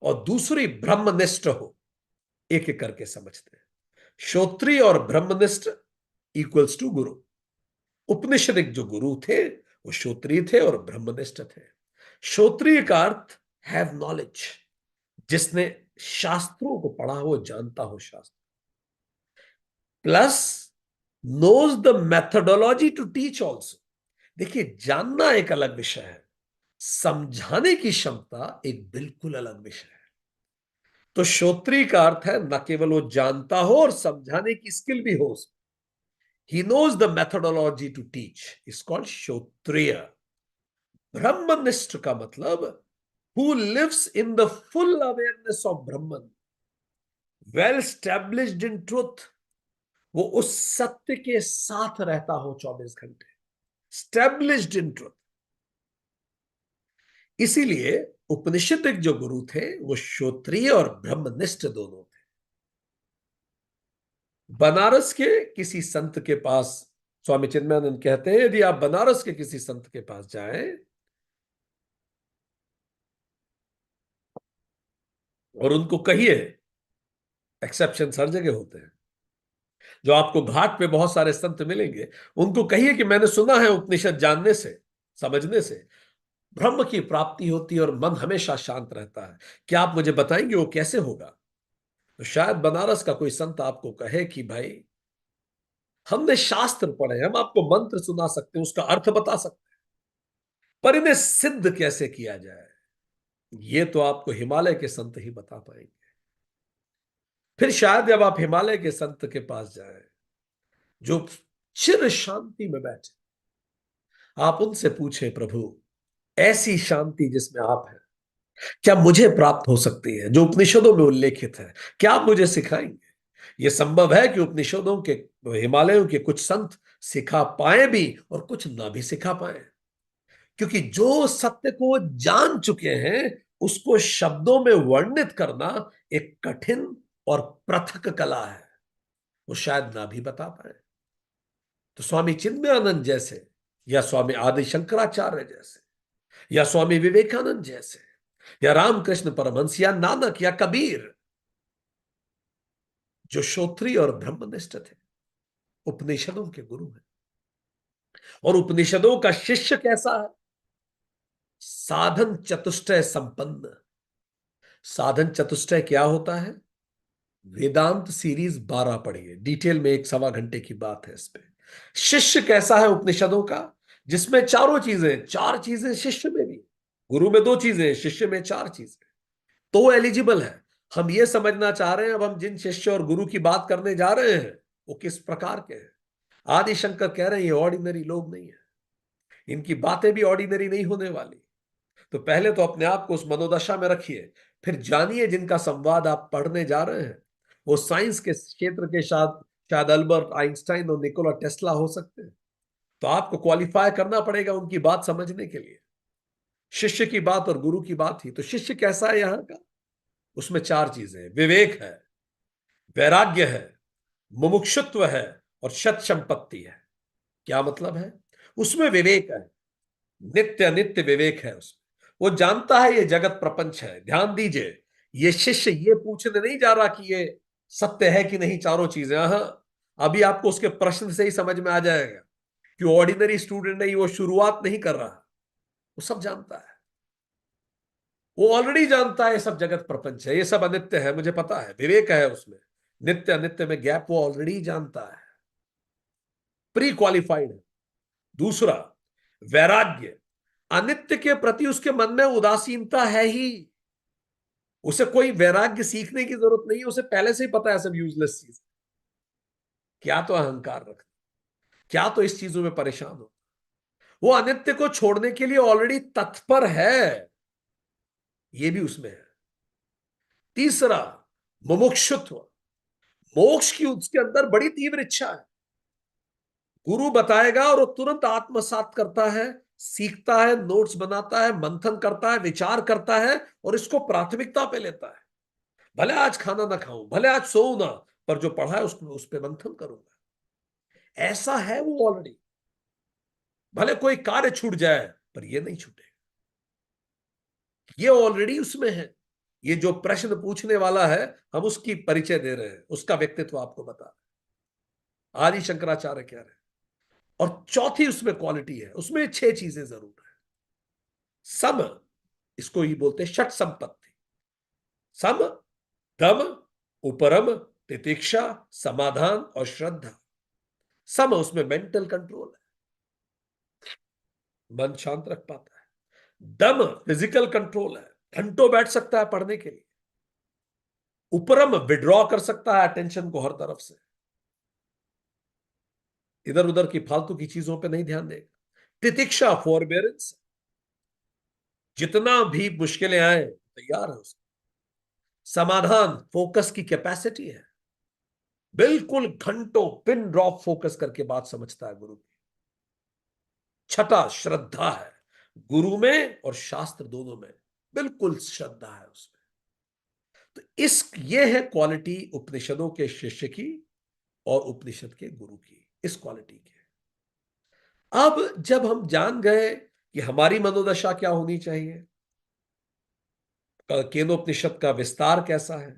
और दूसरी ब्रह्मनिष्ठ हो। एक एक करके समझते हैं। श्रोत्रिय और ब्रह्मनिष्ठ इक्वल्स टू गुरु। उपनिषदिक जो गुरु थे वो श्रोत्रिय थे और ब्रह्मनिष्ठ थे। श्रोत्रिय का अर्थ हैव नॉलेज, जिसने शास्त्रों को पढ़ा हो, जानता हो शास्त्र, plus knows the methodology to teach also. देखिए, जानना एक अलग विषय है, समझाने की क्षमता एक बिल्कुल अलग विषय है। तो श्रोत्रिय का अर्थ है न केवल वो जानता हो और समझाने की स्किल भी हो, he knows the methodology to teach, is called श्रोत्रिय। ब्रह्मनिष्ठ का मतलब who lives in the full awareness of Brahman, well established in truth, वो उस सत्य के साथ रहता हो 24 घंटे, established in truth। इसीलिए उपनिषदिक जो गुरु थे वो श्रोत्रिय और ब्रह्मनिष्ठ दोनों थे। बनारस के किसी संत के पास, स्वामी चिन्मयानंद कहते हैं, यदि आप बनारस के किसी संत के पास जाएं और उनको कहिए, एक्सेप्शन हर जगह होते हैं, जो आपको घाट पे बहुत सारे संत मिलेंगे, उनको कहिए कि मैंने सुना है उपनिषद जानने से, समझने से ब्रह्म की प्राप्ति होती है और मन हमेशा शांत रहता है। क्या आप मुझे बताएंगे वो कैसे होगा? तो शायद बनारस का कोई संत आपको कहे कि भाई, हमने शास्त्र पढ़े, हम आपको मंत्र सुना सकते हैं, उसका अर्थ बता सकते हैं, पर इन्हें सिद्ध कैसे किया जाए, ये तो आपको हिमालय के संत ही बता पाएंगे। फिर शायद जब आप हिमालय के संत के पास जाएं, जो चिर शांति में बैठे, आप उनसे पूछें, प्रभु ऐसी शांति जिसमें आप हैं, क्या मुझे प्राप्त हो सकती है, जो उपनिषदों में उल्लेखित है, क्या आप मुझे सिखाएंगे? यह संभव है कि उपनिषदों के, हिमालयों के कुछ संत सिखा पाए भी और कुछ ना भी सिखा पाए, क्योंकि जो सत्य को जान चुके हैं उसको शब्दों में वर्णित करना एक कठिन और पृथक कला है, वो शायद ना भी बता पाए। तो स्वामी चिन्मयानंद जैसे, या स्वामी आदि शंकराचार्य जैसे, या स्वामी विवेकानंद जैसे, या रामकृष्ण परमहंस, या नानक, या कबीर, जो श्रोत्रिय और ब्रह्मनिष्ठ थे, उपनिषदों के गुरु हैं। और उपनिषदों का शिष्य कैसा है? साधन चतुष्टय संपन्न। साधन चतुष्टय क्या होता है? वेदांत सीरीज 12 पढ़िए, डिटेल में 1 सवा घंटे की बात है इस पे। शिष्य कैसा है उपनिषदों का? जिसमें चारों चीजें, 4 चीजें शिष्य में भी, गुरु में 2 चीजें, शिष्य में 4 चीजें, तो एलिजिबल है। हम ये समझना चाह रहे हैं, अब हम जिन शिष्य और गुरु की बात करने जा रहे हैं वो किस प्रकार के हैं। आदि शंकर कह रहे हैं ये ऑर्डिनरी लोग नहीं है, इनकी बातें भी ऑर्डिनरी नहीं होने वाली। तो पहले तो अपने आप को उस मनोदशा में रखिए, फिर जानिए जिनका संवाद आप पढ़ने जा रहे हैं वो साइंस के क्षेत्र के साथ शायद अल्बर्ट आइंस्टाइन और निकोला टेस्ला हो सकते हैं। तो आपको क्वालिफाई करना पड़ेगा उनकी बात समझने के लिए। शिष्य की बात और गुरु की बात ही, तो शिष्य कैसा है यहां का? उसमें 4 चीजें हैं, विवेक है, वैराग्य है, मुमुक्षुत्व है, और सत संपत्ति है। क्या मतलब है? उसमें विवेक है, नित्य नित्य विवेक है उसमें। वो जानता है ये जगत प्रपंच है। ध्यान दीजिए, ये शिष्य ये पूछने नहीं जा रहा कि ये सत्य है कि नहीं, चारों चीजें। हाँ, अभी आपको उसके प्रश्न से ही समझ में आ जाएगा कि ऑर्डिनरी स्टूडेंट नहीं, वो शुरुआत नहीं कर रहा, वो सब जानता है। वो ऑलरेडी जानता है ये सब जगत प्रपंच है, ये सब अनित्य है, मुझे पता है, विवेक है उसमें। नित्य अनित्य में गैप वो ऑलरेडी जानता है, प्री क्वालिफाइड है। दूसरा, वैराग्य। अनित्य के प्रति उसके मन में उदासीनता है ही, उसे कोई वैराग्य सीखने की जरूरत नहीं है, उसे पहले से ही पता है सब यूजलेस चीज। क्या तो अहंकार रखना, क्या तो इस चीजों में परेशान हो, वो अनित्य को छोड़ने के लिए ऑलरेडी तत्पर है, ये भी उसमें है। तीसरा, मुमुक्षुत्व। मोक्ष की उसके अंदर बड़ी तीव्र इच्छा है। गुरु बताएगा और वो तुरंत आत्मसात करता है, सीखता है, नोट्स बनाता है, मंथन करता है, विचार करता है, और इसको प्राथमिकता पे लेता है। भले आज खाना ना खाऊं, भले आज सोऊं ना, पर जो पढ़ा है उसको उस पर मंथन करूंगा। ऐसा है वो ऑलरेडी। भले कोई कार्य छूट जाए पर ये नहीं छूटे, ये ऑलरेडी उसमें है। ये जो प्रश्न पूछने वाला है, हम उसकी परिचय दे रहे हैं, उसका व्यक्तित्व आपको बता रहे हैं। आदि शंकराचार्य कह रहे हैं। और चौथी उसमें क्वालिटी है, उसमें 6 चीजें जरूर है। सम, इसको ही बोलते हैं षट संपत्ति। सम, दम, उपरम, तितिक्षा, समाधान और श्रद्धा। सम, उसमें मेंटल कंट्रोल है, मन शांत रख पाता है। दम, फिजिकल कंट्रोल है, घंटों बैठ सकता है पढ़ने के लिए। उपरम, विड्रॉ कर सकता है अटेंशन को हर तरफ से, इधर उधर की फालतू की चीजों पे नहीं ध्यान देगा। तितिक्षा, फॉरबेरेंस, जितना भी मुश्किलें आए तैयार है उसको। समाधान, फोकस की कैपेसिटी है, बिल्कुल घंटों पिन ड्रॉप फोकस करके बात समझता है गुरु की। छठा, श्रद्धा है, गुरु में और शास्त्र दोनों में बिल्कुल श्रद्धा है उसमें। तो ये है क्वालिटी उपनिषदों के शिष्य की और उपनिषद के गुरु की, इस क्वालिटी की। अब जब हम जान गए कि हमारी मनोदशा क्या होनी चाहिए, केनोपनिषद का विस्तार कैसा है,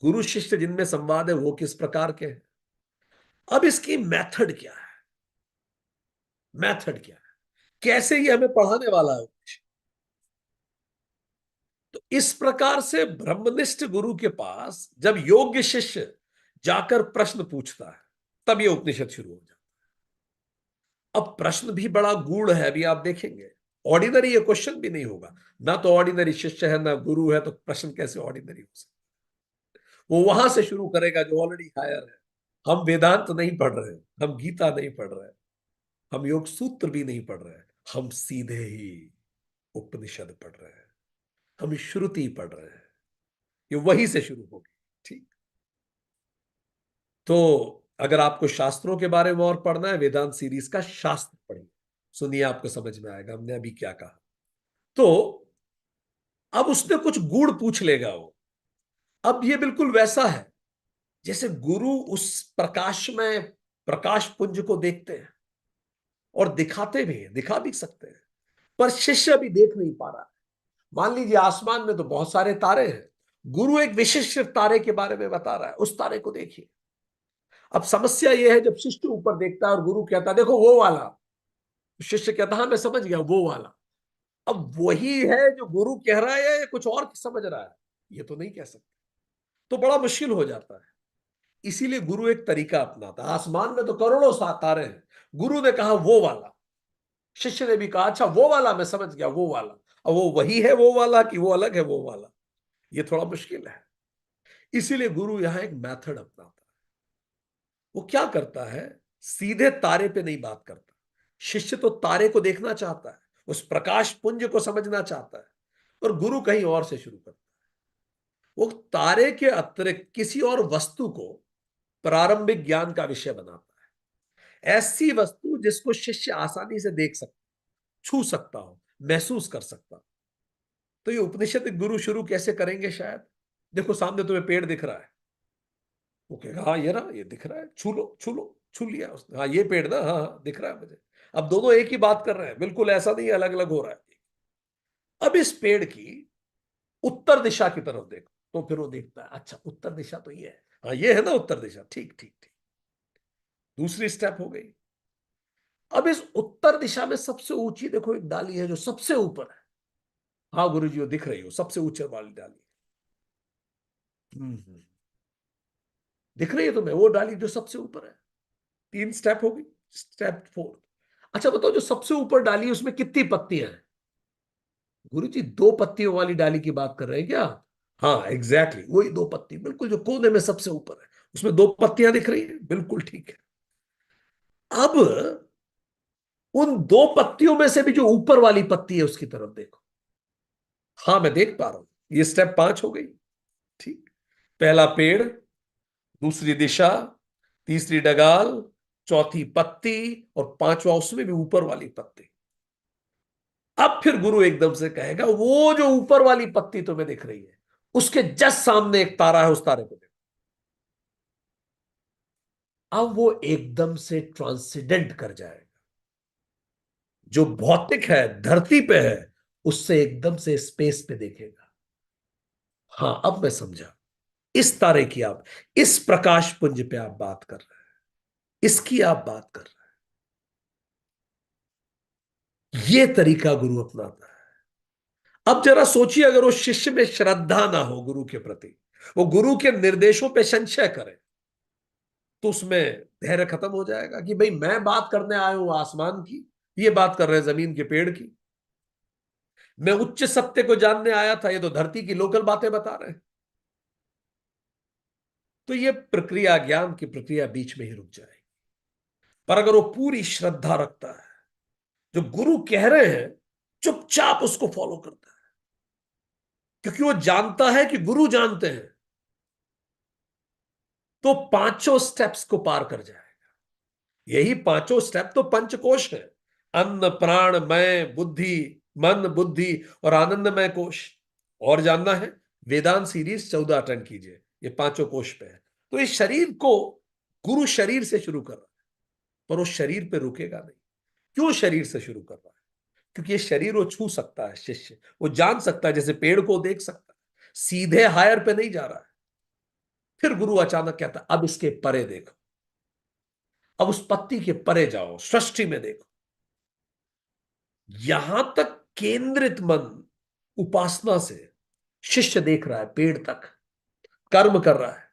गुरु शिष्य जिनमें संवाद है वो किस प्रकार के हैं, अब इसकी मेथड क्या है, मेथड क्या है, कैसे ये हमें पढ़ाने वाला है। तो इस प्रकार से ब्रह्मनिष्ठ गुरु के पास जब योग्य शिष्य जाकर प्रश्न पूछता है, तब ये उपनिषद शुरू हो जाता है। अब प्रश्न भी बड़ा गूढ़ है, अभी आप देखेंगे। ऑर्डिनरी ये क्वेश्चन भी नहीं होगा, ना तो ऑर्डिनरी शिष्य है ना गुरु है, तो प्रश्न कैसे ऑर्डिनरी हो सकता। वो वहां से शुरू करेगा जो ऑलरेडी हायर है। हम वेदांत तो नहीं पढ़ रहे, हम गीता नहीं पढ़ रहे, हम योग सूत्र भी नहीं पढ़ रहे, हम सीधे ही उपनिषद पढ़ रहे हैं, हम श्रुति पढ़ रहे हैं। ये वहीं से शुरू होगी। ठीक। तो अगर आपको शास्त्रों के बारे में और पढ़ना है, वेदांत सीरीज का शास्त्र पढ़िए, सुनिए, आपको समझ में आएगा हमने अभी क्या कहा। तो अब उसने कुछ गुण पूछ लेगा वो। अब ये बिल्कुल वैसा है जैसे गुरु उस प्रकाश में प्रकाश पुंज को देखते हैं और दिखाते भी हैं, दिखा भी सकते हैं, पर शिष्य अभी देख नहीं पा रहा है। मान लीजिए आसमान में तो बहुत सारे तारे हैं, गुरु एक विशिष्ट तारे के बारे में बता रहा है, उस तारे को देखिए। अब समस्या यह है, जब शिष्य ऊपर देखता है और गुरु कहता है देखो वो वाला, शिष्य कहता है हाँ मैं समझ गया वो वाला। अब वही है जो गुरु कह रहा है या कुछ और समझ रहा है, ये तो नहीं कह सकते। तो बड़ा मुश्किल हो जाता है। इसीलिए गुरु एक तरीका अपनाता है। आसमान में तो करोड़ों तारे हैं, गुरु ने कहा वो वाला, शिष्य ने भी कहा अच्छा वो वाला, मैं समझ गया वो वाला। अब वो वही है वो वाला कि वो अलग है वो वाला, ये थोड़ा मुश्किल है। इसीलिए गुरु यहां एक मेथड अपनाता है। वो क्या करता है, सीधे तारे पे नहीं बात करता। शिष्य तो तारे को देखना चाहता है, उस प्रकाश पुंज को समझना चाहता है, और गुरु कहीं और से शुरू करता है। वो तारे के अतिरिक्त किसी और वस्तु को प्रारंभिक ज्ञान का विषय बनाता है। ऐसी वस्तु जिसको शिष्य आसानी से देख सकता, छू सकता हो, महसूस कर सकता हो। तो ये उपनिषद गुरु शुरू कैसे करेंगे, शायद देखो सामने तुम्हें पेड़ दिख रहा है, वो कहेगा हाँ ये रहा, ये दिख रहा है, छू लो छू लो, छू लिया उसने, हाँ ये पेड़ ना, हाँ हाँ दिख रहा है मुझे। अब दोनों एक ही बात कर रहे हैं, बिल्कुल ऐसा नहीं अलग अलग हो रहा है। अब इस पेड़ की उत्तर दिशा की तरफ देखो, तो फिर वो देखता है अच्छा उत्तर दिशा तो ये है, हाँ ये है ना उत्तर दिशा, ठीक ठीक ठीक। दूसरी स्टेप हो गई। अब इस उत्तर दिशा में सबसे ऊंची देखो एक डाली है जो सबसे ऊपर है। हाँ गुरु जी वो दिख रही हो, सबसे ऊंचे वाली डाली। हम्म, दिख रही है तुम्हें वो डाली जो सबसे ऊपर है। तीन स्टेप हो गई। स्टेप फोर, अच्छा बताओ जो सबसे ऊपर डाली है उसमें कितनी पत्तियां हैं? गुरु जी दो पत्तियों वाली डाली की बात कर रहे हैं क्या? हाँ एग्जैक्टली वही दो पत्ती, बिल्कुल जो कोने में सबसे ऊपर है उसमें दो पत्तियां दिख रही है, बिल्कुल ठीक है। अब उन दो पत्तियों में से भी जो ऊपर वाली पत्ती है उसकी तरफ देखो। हाँ मैं देख पा रहा हूं, ये स्टेप पांच हो गई। ठीक, पहला पेड़, दूसरी दिशा, तीसरी डगाल, चौथी पत्ती, और पांचवा उसमें भी ऊपर वाली पत्ती। अब फिर गुरु एकदम से कहेगा वो जो ऊपर वाली पत्ती तुम्हें दिख रही है उसके जस्ट सामने एक तारा है, उस तारे को देखो। अब वो एकदम से ट्रांसेंडेंट कर जाएगा, जो भौतिक है धरती पे है उससे एकदम से स्पेस पे देखेगा। हाँ अब मैं समझा, इस तारे की आप, इस प्रकाश पुंज पे आप बात कर रहे हैं, इसकी आप बात कर रहे हैं। ये तरीका गुरु अपनाता है। अब जरा सोचिए अगर वो शिष्य में श्रद्धा ना हो गुरु के प्रति, वो गुरु के निर्देशों पे संशय करे, तो उसमें धैर्य खत्म हो जाएगा कि भाई मैं बात करने आया हूं आसमान की, ये बात कर रहे हैं जमीन के पेड़ की। मैं उच्च सत्य को जानने आया था, ये तो धरती की लोकल बातें बता रहे हैं। तो ये प्रक्रिया, ज्ञान की प्रक्रिया बीच में ही रुक जाएगी। पर अगर वो पूरी श्रद्धा रखता है, जो गुरु कह रहे हैं चुपचाप उसको फॉलो करता है, क्योंकि वो जानता है कि गुरु जानते हैं, तो पांचों स्टेप्स को पार कर जाएगा। यही पांचों स्टेप तो पंचकोश है, अन्न प्राण मय बुद्धि, मन बुद्धि और आनंदमय कोश। और जानना है, वेदांत सीरीज 14 अटेंड कीजिए, ये पांचों कोश पे है। तो इस शरीर को गुरु शरीर से शुरू कर रहा है, पर वो शरीर पे रुकेगा नहीं। क्यों शरीर से शुरू कर रहा है? क्योंकि ये शरीर वो छू सकता है, शिष्य वो जान सकता है, जैसे पेड़ को देख सकता है, सीधे हायर पे नहीं जा रहा है। फिर गुरु अचानक कहता है अब इसके परे देखो, अब उस पत्ती के परे जाओ, सृष्टि में देखो। यहां तक केंद्रित मन उपासना से शिष्य देख रहा है पेड़ तक, कर्म कर रहा है,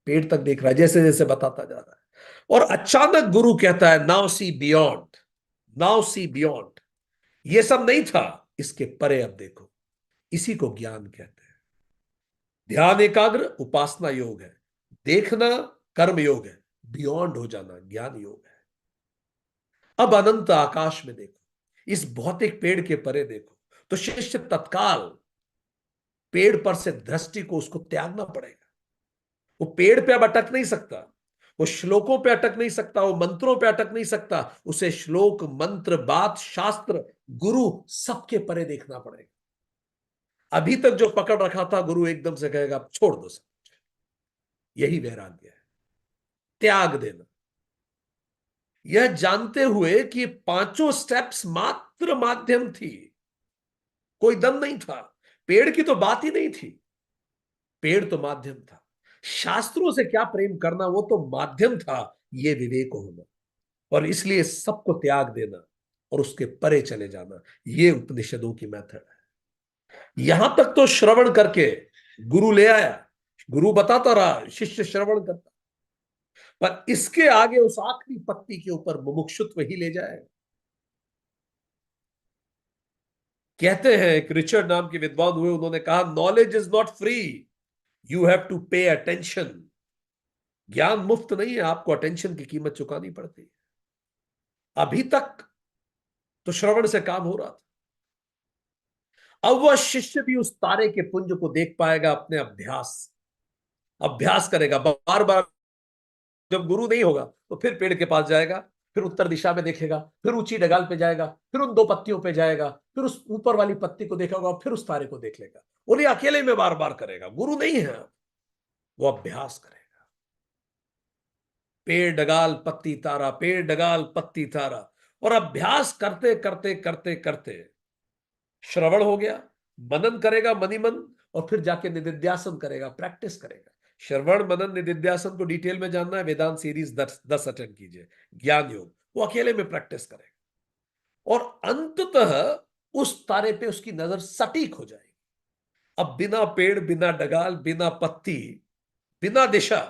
पेड़ तक देख रहा है जैसे जैसे बताता जा रहा है। और अचानक गुरु कहता है now see beyond, now see beyond. ये सब नहीं था, इसके परे अब देखो। इसी को ज्ञान कहते हैं। ध्यान एकाग्र उपासना योग है, देखना कर्म योग है, बियॉन्ड हो जाना ज्ञान योग है। अब अनंत आकाश में देखो, इस भौतिक पेड़ के परे देखो, तो शिष्य तत्काल पेड़ पर से दृष्टि को उसको त्यागना पड़ेगा। वो पेड़ पे अब अटक नहीं सकता, वो श्लोकों पे अटक नहीं सकता, वो मंत्रों पे अटक नहीं सकता। उसे श्लोक, मंत्र, बात, शास्त्र, गुरु सबके परे देखना पड़ेगा। अभी तक जो पकड़ रखा था, गुरु एकदम से कहेगा छोड़ दो सब। यही वैराग्य है, त्याग देना। यह जानते हुए कि पांचों स्टेप्स मात्र माध्यम थी, कोई दम नहीं था। पेड़ की तो बात ही नहीं थी, पेड़ तो माध्यम था। शास्त्रों से क्या प्रेम करना, वो तो माध्यम था। ये विवेक होना, और इसलिए सबको त्याग देना और उसके परे चले जाना, ये उपनिषदों की मेथड है। यहां तक तो श्रवण करके गुरु ले आया, गुरु बताता रहा, शिष्य श्रवण करता, पर इसके आगे उस आखिरी पत्ती के ऊपर मुमुक्षुत्व ही ले जाएगा। कहते हैं, एक रिचर्ड नाम के विद्वान हुए, उन्होंने कहा, knowledge is not free, you have to pay attention. ज्ञान मुफ्त नहीं है, आपको अटेंशन की कीमत चुकानी पड़ती है। अभी तक तो श्रवण से काम हो रहा था, अब वह शिष्य भी उस तारे के पुंज को देख पाएगा अपने अभ्यास, अभ्यास करेगा बार बार। जब गुरु नहीं होगा तो फिर पेड़ के पास जाएगा, फिर उत्तर दिशा में देखेगा, फिर ऊंची डगाल पे जाएगा, फिर उन दो पत्तियों पे जाएगा, फिर उस ऊपर वाली पत्ती को देखेगा, फिर उस तारे को देख लेगा। उन्हें अकेले में बार बार करेगा, गुरु नहीं है, वो अभ्यास करेगा। पेड़ डगाल पत्ती तारा, पेड़ डगाल पत्ती तारा, और अभ्यास करते करते करते करते श्रवण हो गया, मनन करेगा मनी मन, और फिर जाके निदिध्यासन करेगा, प्रैक्टिस करेगा। श्रवण मनन निदिध्यासन को डिटेल में जानना है, वेदांत सीरीज 10 अटेंड कीजिए। ज्ञान योग वो अकेले में प्रैक्टिस करेगा, और अंततः उस तारे पे उसकी नजर सटीक हो जाएगी। अब बिना पेड़, बिना डगाल, बिना पत्ती, बिना दिशा,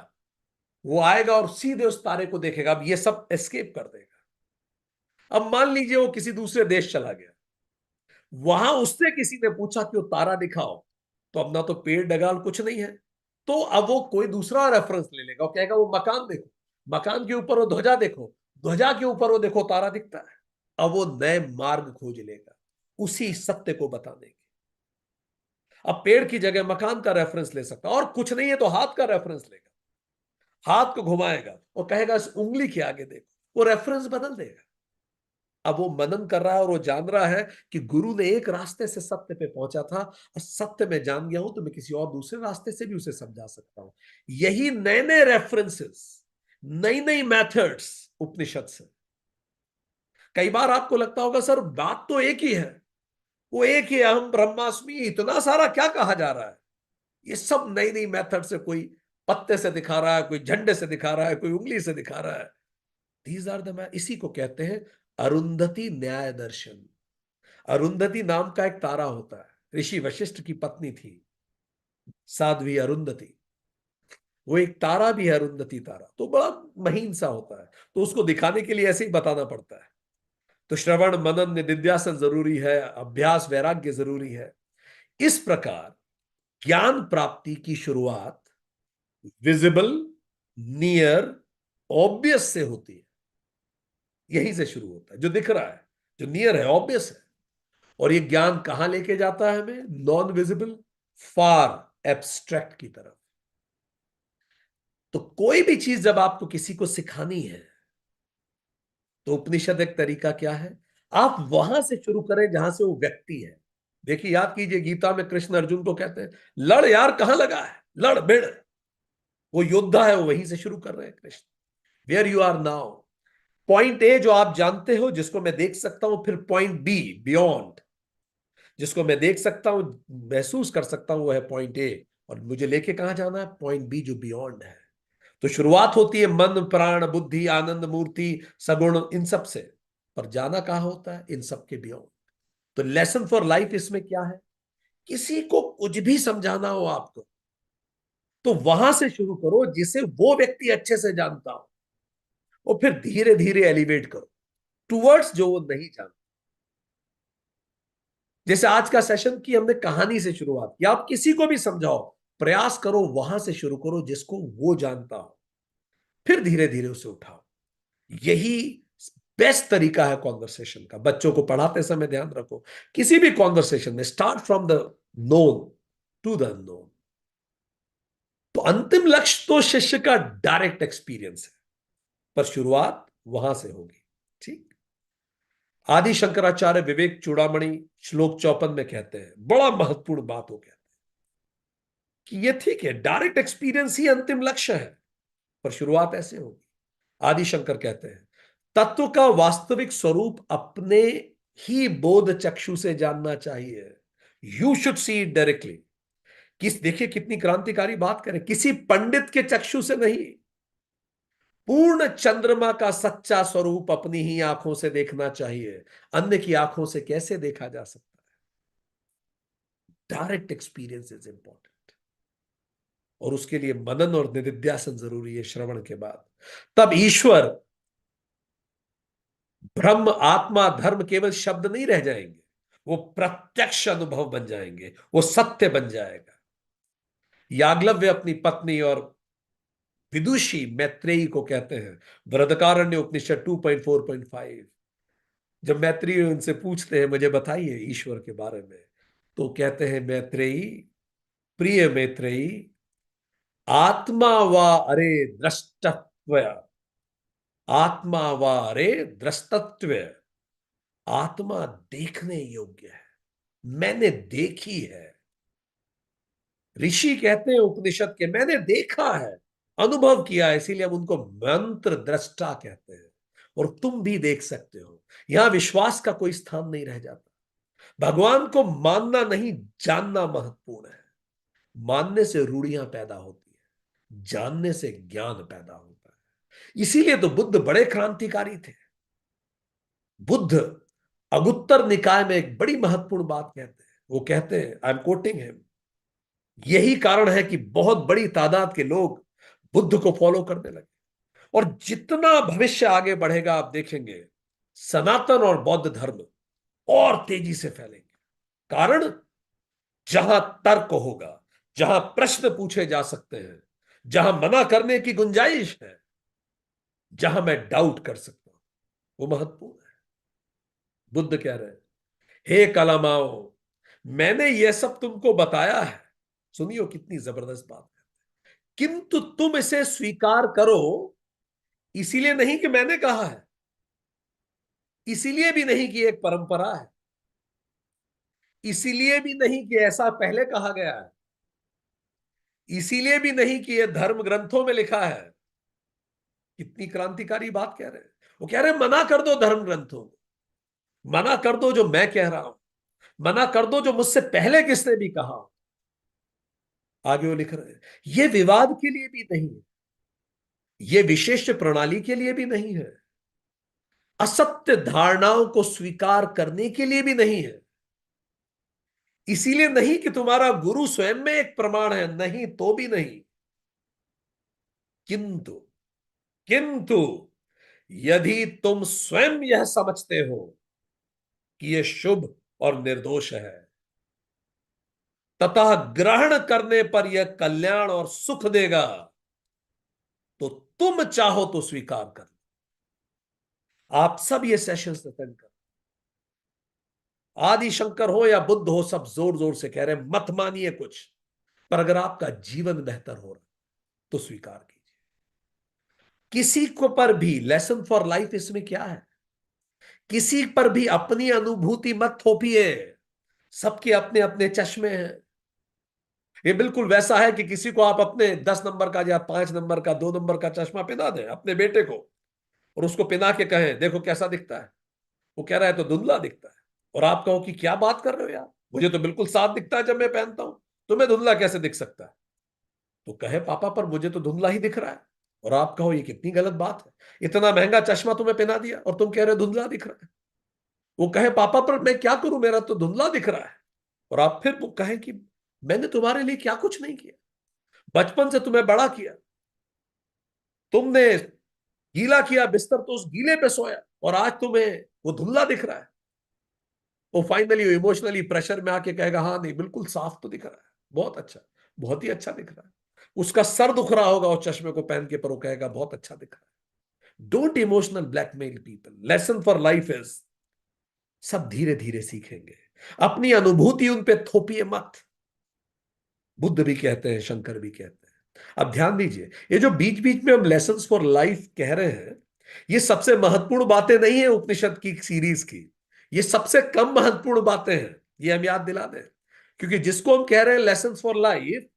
वो आएगा और सीधे उस तारे को देखेगा। अब ये सब एस्केप कर देगा। अब मान लीजिए वो किसी दूसरे देश चला गया, वहां उससे किसी ने पूछा कि वो तारा दिखाओ, तो अब ना तो पेड़ डगाल कुछ नहीं है, तो अब वो कोई दूसरा रेफरेंस ले लेगा और कहेगा वो मकान देखो, मकान के ऊपर वो ध्वजा देखो, ध्वजा के ऊपर वो देखो तारा दिखता है। अब वो नए मार्ग खोज लेगा उसी सत्य को बताने के। अब पेड़ की जगह मकान का रेफरेंस ले सकता, और कुछ नहीं है तो हाथ का रेफरेंस लेगा, हाथ को घुमाएगा और कहेगा इस उंगली के आगे देखो, वो रेफरेंस बदल देगा। अब वो मनन कर रहा है और वो जान रहा है कि गुरु ने एक रास्ते से सत्य पे पहुंचा था, और सत्य में जान गया हूं तो मैं किसी और दूसरे रास्ते से भी उसे समझा सकता हूं। यही नए नए रेफरेंसेस, नई नई मेथड्स उपनिषद से। कई बार आपको लगता होगा सर बात तो एक ही है, वो एक ही अहम ब्रह्मास्मि, इतना सारा क्या कहा जा रहा है। ये सब नई नई मेथड से, कोई पत्ते से दिखा रहा है, कोई झंडे से दिखा रहा है, कोई उंगली से दिखा रहा है। दीज आर द, इसी को कहते हैं अरुंधति न्याय दर्शन। अरुंधति नाम का एक तारा होता है, ऋषि वशिष्ठ की पत्नी थी साध्वी अरुंधति, वो एक तारा भी है अरुंधति तारा, तो बड़ा महीन सा होता है, तो उसको दिखाने के लिए ऐसे ही बताना पड़ता है। तो श्रवण मनन निदिध्यासन जरूरी है, अभ्यास वैराग्य जरूरी है। इस प्रकार ज्ञान प्राप्ति की शुरुआत विजिबल, नियर, ऑब्वियस से होती है। यहीं से शुरू होता है, जो दिख रहा है, जो नियर है, ऑब्वियस है। और ये ज्ञान कहां लेके जाता है हमें? नॉन विजिबल, फार एब्स्ट्रैक्ट की तरफ। तो कोई भी चीज जब आपको किसी को सिखानी है, तो उपनिषद एक तरीका क्या है, आप वहां से शुरू करें जहां से वो व्यक्ति है। देखिए, याद कीजिए, गीता में कृष्ण अर्जुन को कहते हैं लड़ यार, कहां लगा है, लड़ भिड़। वो योद्धा है, वो वहीं से शुरू कर रहे हैं Krishna. Where you are now, point A जो आप जानते हो, जिसको मैं देख सकता हूं, फिर पॉइंट बी, बियॉन्ड, जिसको मैं देख सकता हूं, महसूस कर सकता हूं, वो है पॉइंट ए। और मुझे लेके कहां जाना है? पॉइंट बी, जो बियॉन्ड है। तो शुरुआत होती है मन, प्राण, बुद्धि, आनंद, मूर्ति, सगुण, इन सब से, पर जाना कहां होता है? इन सब के बियॉन्ड। तो लेसन फॉर लाइफ इसमें क्या है? किसी को कुछ भी समझाना हो आपको, तो वहां से शुरू करो जिसे वो व्यक्ति अच्छे से जानता हो, और फिर धीरे धीरे एलिवेट करो टुवर्ड्स जो वो नहीं जानता। जैसे आज का सेशन की हमने कहानी से शुरुआत की, आप किसी को भी समझाओ, प्रयास करो वहां से शुरू करो जिसको वो जानता हो, फिर धीरे धीरे उसे उठाओ। यही बेस्ट तरीका है कॉन्वर्सेशन का। बच्चों को पढ़ाते समय ध्यान रखो, किसी भी कॉन्वर्सेशन में start from the known to the unknown. तो अंतिम लक्ष्य तो शिष्य का डायरेक्ट एक्सपीरियंस है, पर शुरुआत वहां से होगी। ठीक। आदि शंकराचार्य विवेक चूड़ामणि श्लोक 54 में कहते हैं, बड़ा महत्वपूर्ण बात हो, कहते हैं कि ये ठीक है, डायरेक्ट एक्सपीरियंस ही अंतिम लक्ष्य है, पर शुरुआत ऐसे होगी। आदि शंकर कहते हैं, तत्व का वास्तविक स्वरूप अपने ही बोध चक्षु से जानना चाहिए। You should see it directly. देखिए कितनी क्रांतिकारी बात करें, किसी पंडित के चक्षु से नहीं, पूर्ण चंद्रमा का सच्चा स्वरूप अपनी ही आंखों से देखना चाहिए। अन्य की आंखों से कैसे देखा जा सकता है? डायरेक्ट एक्सपीरियंस इज इंपॉर्टेंट, और उसके लिए मनन और निधिध्यासन जरूरी है श्रवण के बाद। तब ईश्वर, ब्रह्म, आत्मा, धर्म केवल शब्द नहीं रह जाएंगे, वो प्रत्यक्ष अनुभव बन जाएंगे, वो सत्य बन जाएगा। याग्लव्य अपनी पत्नी और विदुषी मैत्रेयी को कहते हैं, बृहदारण्यक उपनिषद 2.4.5, जब मैत्रेयी उनसे पूछते हैं मुझे बताइए ईश्वर के बारे में, तो कहते हैं मैत्रेयी, प्रिय मैत्रेयी, आत्मा व अरे द्रष्टव्य, आत्मा व अरे द्रष्टत्व, आत्मा देखने योग्य है, मैंने देखी है। ऋषि कहते हैं उपनिषद के, मैंने देखा है, अनुभव किया है, इसीलिए हम उनको मंत्र दृष्टा कहते हैं। और तुम भी देख सकते हो। यहां विश्वास का कोई स्थान नहीं रह जाता। भगवान को मानना नहीं, जानना महत्वपूर्ण है। मानने से रूढ़ियां पैदा होती है, जानने से ज्ञान पैदा होता है। इसीलिए तो बुद्ध बड़े क्रांतिकारी थे। बुद्ध अगुत्तर निकाय में एक बड़ी महत्वपूर्ण बात कहते हैं। वो कहते हैं, आई एम कोटिंग हिम, यही कारण है कि बहुत बड़ी तादाद के लोग बुद्ध को फॉलो करने लगे, और जितना भविष्य आगे बढ़ेगा आप देखेंगे सनातन और बौद्ध धर्म और तेजी से फैलेंगे। कारण, जहां तर्क होगा, जहां प्रश्न पूछे जा सकते हैं, जहां मना करने की गुंजाइश है, जहां मैं डाउट कर सकता हूं, वो महत्वपूर्ण है। बुद्ध कह रहे हैं, हे कलामाओ, मैंने यह सब तुमको बताया है, सुनियो कितनी जबरदस्त बात है, किंतु तुम इसे स्वीकार करो, इसीलिए नहीं कि मैंने कहा है, इसीलिए भी नहीं कि एक परंपरा है, इसीलिए भी नहीं कि ऐसा पहले कहा गया है, इसीलिए भी नहीं कि यह धर्म ग्रंथों में लिखा है। कितनी क्रांतिकारी बात कह रहे हैं। वो कह रहे हैं मना कर दो धर्म ग्रंथों को, मना कर दो जो मैं कह रहा हूं, मना कर दो जो मुझसे पहले किसने भी कहा। आगे वो लिख रहे हैं, ये विवाद के लिए भी नहीं है, ये विशेष प्रणाली के लिए भी नहीं है, असत्य धारणाओं को स्वीकार करने के लिए भी नहीं है, इसीलिए नहीं कि तुम्हारा गुरु स्वयं में एक प्रमाण है, नहीं तो भी नहीं, किंतु किंतु यदि तुम स्वयं यह समझते हो कि यह शुभ और निर्दोष है, तथा ग्रहण करने पर यह कल्याण और सुख देगा, तो तुम चाहो तो स्वीकार कर। आप सब ये सेशंस अटेंड कर, आदि शंकर हो या बुद्ध हो, सब जोर जोर से कह रहे हैं मत मानिए कुछ, पर अगर आपका जीवन बेहतर हो रहा तो स्वीकार कीजिए। किसी को पर भी लेसन फॉर लाइफ इसमें क्या है, किसी पर भी अपनी अनुभूति मत थोपिए, सबके अपने अपने चश्मे हैं। ये बिल्कुल वैसा है कि किसी को आप अपने 10 नंबर का या 5 नंबर का 2 नंबर का चश्मा पहना दें अपने बेटे को, और उसको पहना के कहें देखो कैसा दिखता है, वो कह रहा है तो धुंधला दिखता है, और आप कहो कि क्या बात कर रहे हो यार, मुझे तो बिल्कुल साफ दिखता है जब मैं पहनता हूं, तुम्हें धुंधला कैसे दिख सकता है? तो कहे पापा पर मुझे तो धुंधला ही दिख रहा है, और आप कहो ये कितनी गलत बात है, इतना महंगा चश्मा तुम्हें पहना दिया और तुम कह रहे हो धुंधला दिख रहा है। वो कहे पापा पर मैं क्या करूं, मेरा तो धुंधला दिख रहा है, और आप फिर वो कहें कि मैंने तुम्हारे लिए क्या कुछ नहीं किया, बचपन से तुम्हें बड़ा किया, तुमने गीला किया बिस्तर तो उस गीले पे सोया, और आज तुम्हें वो धुंधला दिख रहा है। वो फाइनली इमोशनली प्रेशर में आके कहेगा हाँ नहीं बिल्कुल साफ तो दिख रहा है, बहुत अच्छा, बहुत ही अच्छा दिख रहा है। उसका सर दुख रहा होगा उस चश्मे को पहन के, पर वो कहेगा बहुत अच्छा दिख रहा है। Don't emotional blackmail people, lesson for life is, सब धीरे धीरे सीखेंगे, अपनी अनुभूति उन पे थोपिए मत। बुद्ध भी कहते हैं, शंकर भी कहते हैं। अब ध्यान दीजिए, ये जो बीच बीच में हम लेसन फॉर लाइफ कह रहे हैं, ये सबसे महत्वपूर्ण बातें नहीं है उपनिषद की सीरीज की, ये सबसे कम महत्वपूर्ण बातें हैं, ये हम याद दिला दें। क्योंकि जिसको हम कह रहे हैं लेसन फॉर लाइफ,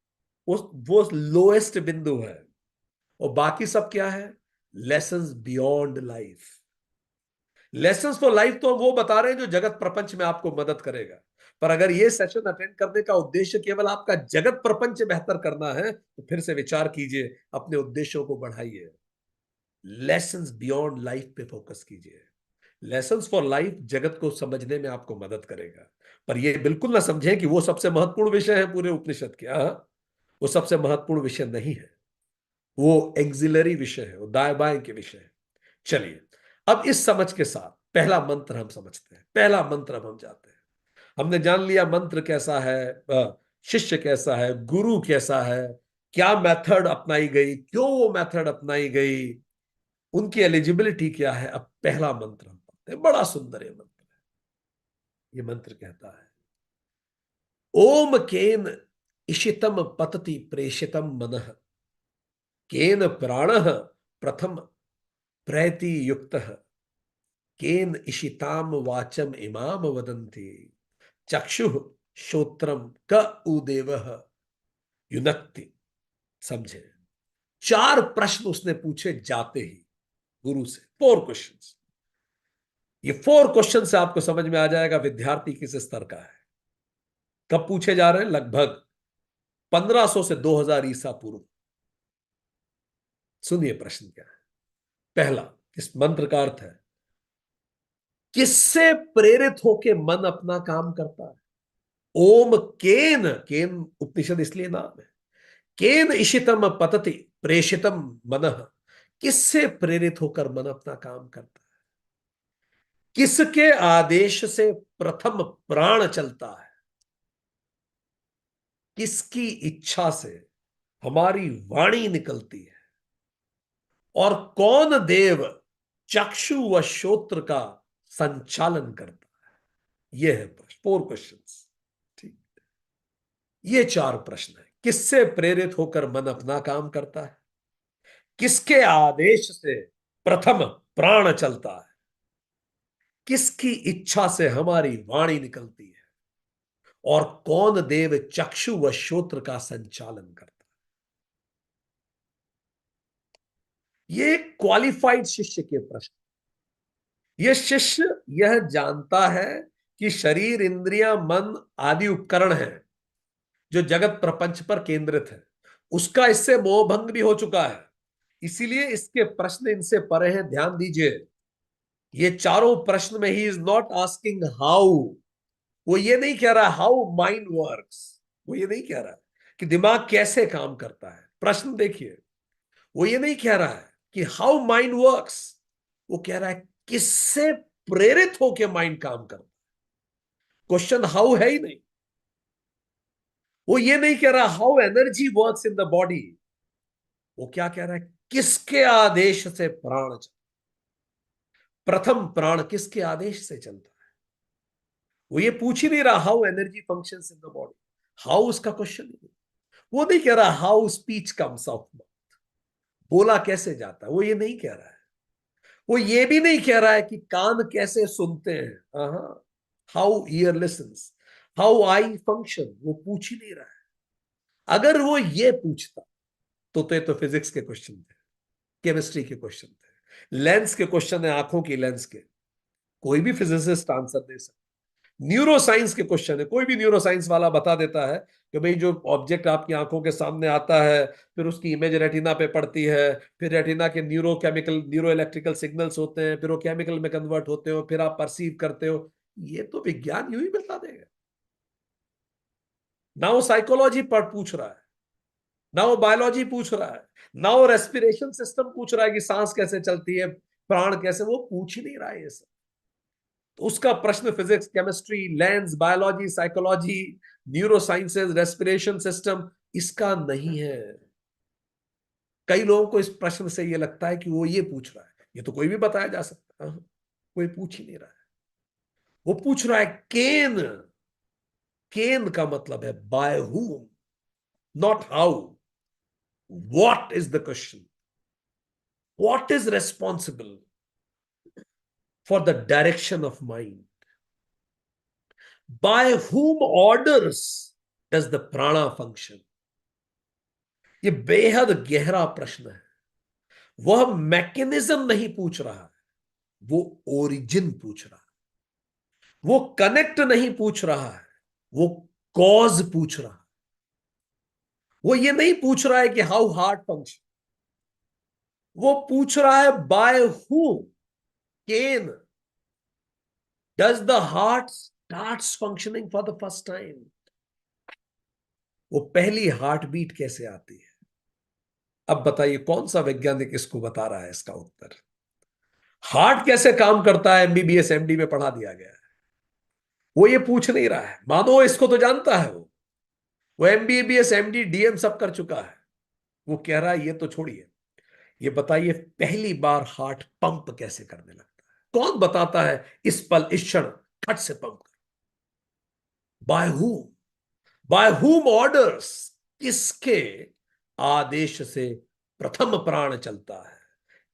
वो लोएस्ट बिंदु है, और बाकी सब क्या है? Lessons beyond life. Lessons for life तो हम वो बता रहे हैं जो जगत प्रपंच में आपको मदद करेगा। पर अगर ये सेशन अटेंड करने का उद्देश्य केवल आपका जगत प्रपंच बेहतर करना है, तो फिर से विचार कीजिए, अपने उद्देश्यों को बढ़ाइए, लेसन्स बियॉन्ड लाइफ पे फोकस कीजिए। लेसन्स फॉर लाइफ जगत को समझने में आपको मदद करेगा। पर यह बिल्कुल ना समझें कि वो सबसे महत्वपूर्ण विषय है पूरे उपनिषद के। वो सबसे महत्वपूर्ण विषय नहीं है, वो एक्सिलरी विषय है, वो दाएं बाएं के विषय है। चलिए, अब इस समझ के साथ पहला मंत्र हम समझते हैं, पहला मंत्र अब हम जाते हैं। हमने जान लिया मंत्र कैसा है, शिष्य कैसा है, गुरु कैसा है, क्या मेथड अपनाई गई, क्यों वो मेथड अपनाई गई, उनकी एलिजिबिलिटी क्या है। अब पहला मंत्र हम पढ़ते हैं, बड़ा सुंदर ये मंत्र है। ये मंत्र कहता है, ओम केन इशितम पतति प्रेषितम मनः, केन प्राण प्रथम प्रैति युक्त, केन इशिताम वाचम इमाम वदन्ति, चक्षु श्रोत्रम क उदेव युनक्ति। समझे? चार प्रश्न उसने पूछे जाते ही गुरु से, 4 क्वेश्चंस। ये 4 क्वेश्चन से आपको समझ में आ जाएगा विद्यार्थी किस स्तर का है। कब पूछे जा रहे हैं? लगभग 1500 से 2000 ईसा पूर्व। सुनिए प्रश्न क्या है। पहला, इस मंत्र का अर्थ है, किससे प्रेरित होकर मन अपना काम करता है? ओम केन, केन उपनिषद इसलिए नाम है, केन इशितम पतति प्रेषितम मनः, किससे प्रेरित होकर मन अपना काम करता है? किसके आदेश से प्रथम प्राण चलता है? किसकी इच्छा से हमारी वाणी निकलती है? और कौन देव चक्षु व श्रोत्र का संचालन करता है? यह है प्रश्न, 4 क्वेश्चंस। ठीक, ये 4 प्रश्न है। किससे प्रेरित होकर मन अपना काम करता है? किसके आदेश से प्रथम प्राण चलता है? किसकी इच्छा से हमारी वाणी निकलती है? और कौन देव चक्षु व श्रोत्र का संचालन करता है? ये क्वालिफाइड शिष्य के प्रश्न। यह शिष्य यह जानता है कि शरीर, इंद्रियां, मन आदि उपकरण हैं जो जगत प्रपंच पर केंद्रित है। उसका इससे मोहभंग भी हो चुका है, इसीलिए इसके प्रश्न इनसे परे हैं। ध्यान दीजिए, ये चारों प्रश्न में he is not asking how. वो ये नहीं कह रहा हाउ माइंड वर्क्स, वो ये नहीं कह रहा कि दिमाग कैसे काम करता है। प्रश्न देखिए, वो ये नहीं कह रहा है कि हाउ माइंड वर्क्स, वो कह रहा है किससे प्रेरित होकर माइंड काम करता है। क्वेश्चन हाउ है ही नहीं। वो ये नहीं कह रहा how energy works in the body, वो क्या कह रहा है? किसके आदेश से प्राण प्रथम प्राण किसके आदेश से चलता है? वो ये पूछ ही नहीं रहा how energy functions in the body, how उसका क्वेश्चन नहीं। वो नहीं कह रहा हाउ स्पीच कम्स आउट, बोला कैसे जाता है, वो ये नहीं कह रहा है। वो ये भी नहीं कह रहा है कि कान कैसे सुनते हैं, how year lessons, how I function, वो पूछ ही नहीं रहा है। अगर वो ये पूछता तो ये तो फिजिक्स के क्वेश्चन थे, केमिस्ट्री के क्वेश्चन थे, लेंस के क्वेश्चन है, आंखों की लेंस के, कोई भी फिजिसिस्ट आंसर दे सकता। न्यूरो साइंस के क्वेश्चन है, कोई भी न्यूरो साइंस वाला बता देता है कि भाई जो ऑब्जेक्ट आपकी आंखों के सामने आता है, फिर उसकी इमेज रेटिना पे पड़ती है, फिर रेटिना के neuro chemical, neuro electrical signals होते हैं, फिर वो केमिकल में कन्वर्ट होते हो, फिर आप परसीव करते हो। ये तो विज्ञान यूं ही बता देगा। ना वो साइकोलॉजी पर पूछ रहा है, ना वो बायोलॉजी पूछ रहा है, ना वो रेस्पिरेशन सिस्टम पूछ रहा है कि सांस कैसे चलती है, प्राण कैसे, वो पूछ ही नहीं रहा है ये सब। तो उसका प्रश्न physics, chemistry, lens, biology, psychology, neuro sciences, respiration system, इसका नहीं है। कई लोगों को इस प्रश्न से ये लगता है कि वो ये पूछ रहा है, ये तो कोई भी बताया जा सकता है। कोई पूछ ही नहीं रहा है। वो पूछ रहा है केन। केन का मतलब है bye whom, not how. What is the question? What is responsible for the direction of mind? By whom orders does the prana function? ये बेहद गहरा प्रश्न है। वह मैकेनिज्म नहीं पूछ रहा है, वो ओरिजिन पूछ रहा है। वो कनेक्ट नहीं पूछ रहा है, वो कॉज पूछ रहा है। वो ये नहीं पूछ रहा है कि हाउ हार्ट फंक्शन, वो पूछ रहा है by who can does the heart starts functioning for the first time. वो पहली हार्ट बीट कैसे आती है? अब बताइए कौन सा वैज्ञानिक इसको बता रहा है इसका उत्तर? हार्ट कैसे काम करता है एमबीबीएस एमडी में पढ़ा दिया गया है। वो ये पूछ नहीं रहा है, मानो इसको तो जानता है। वो एमबीबीएस एमडी डीएम सब कर चुका है। वो कह रहा है ये तो छोड़िए, ये बताइए पहली बार हार्ट पंप कैसे करने लगता है? कौन बताता है इस पल इस क्षण खट से पंप कर? By who, by whom orders, किसके आदेश से प्रथम प्राण चलता है?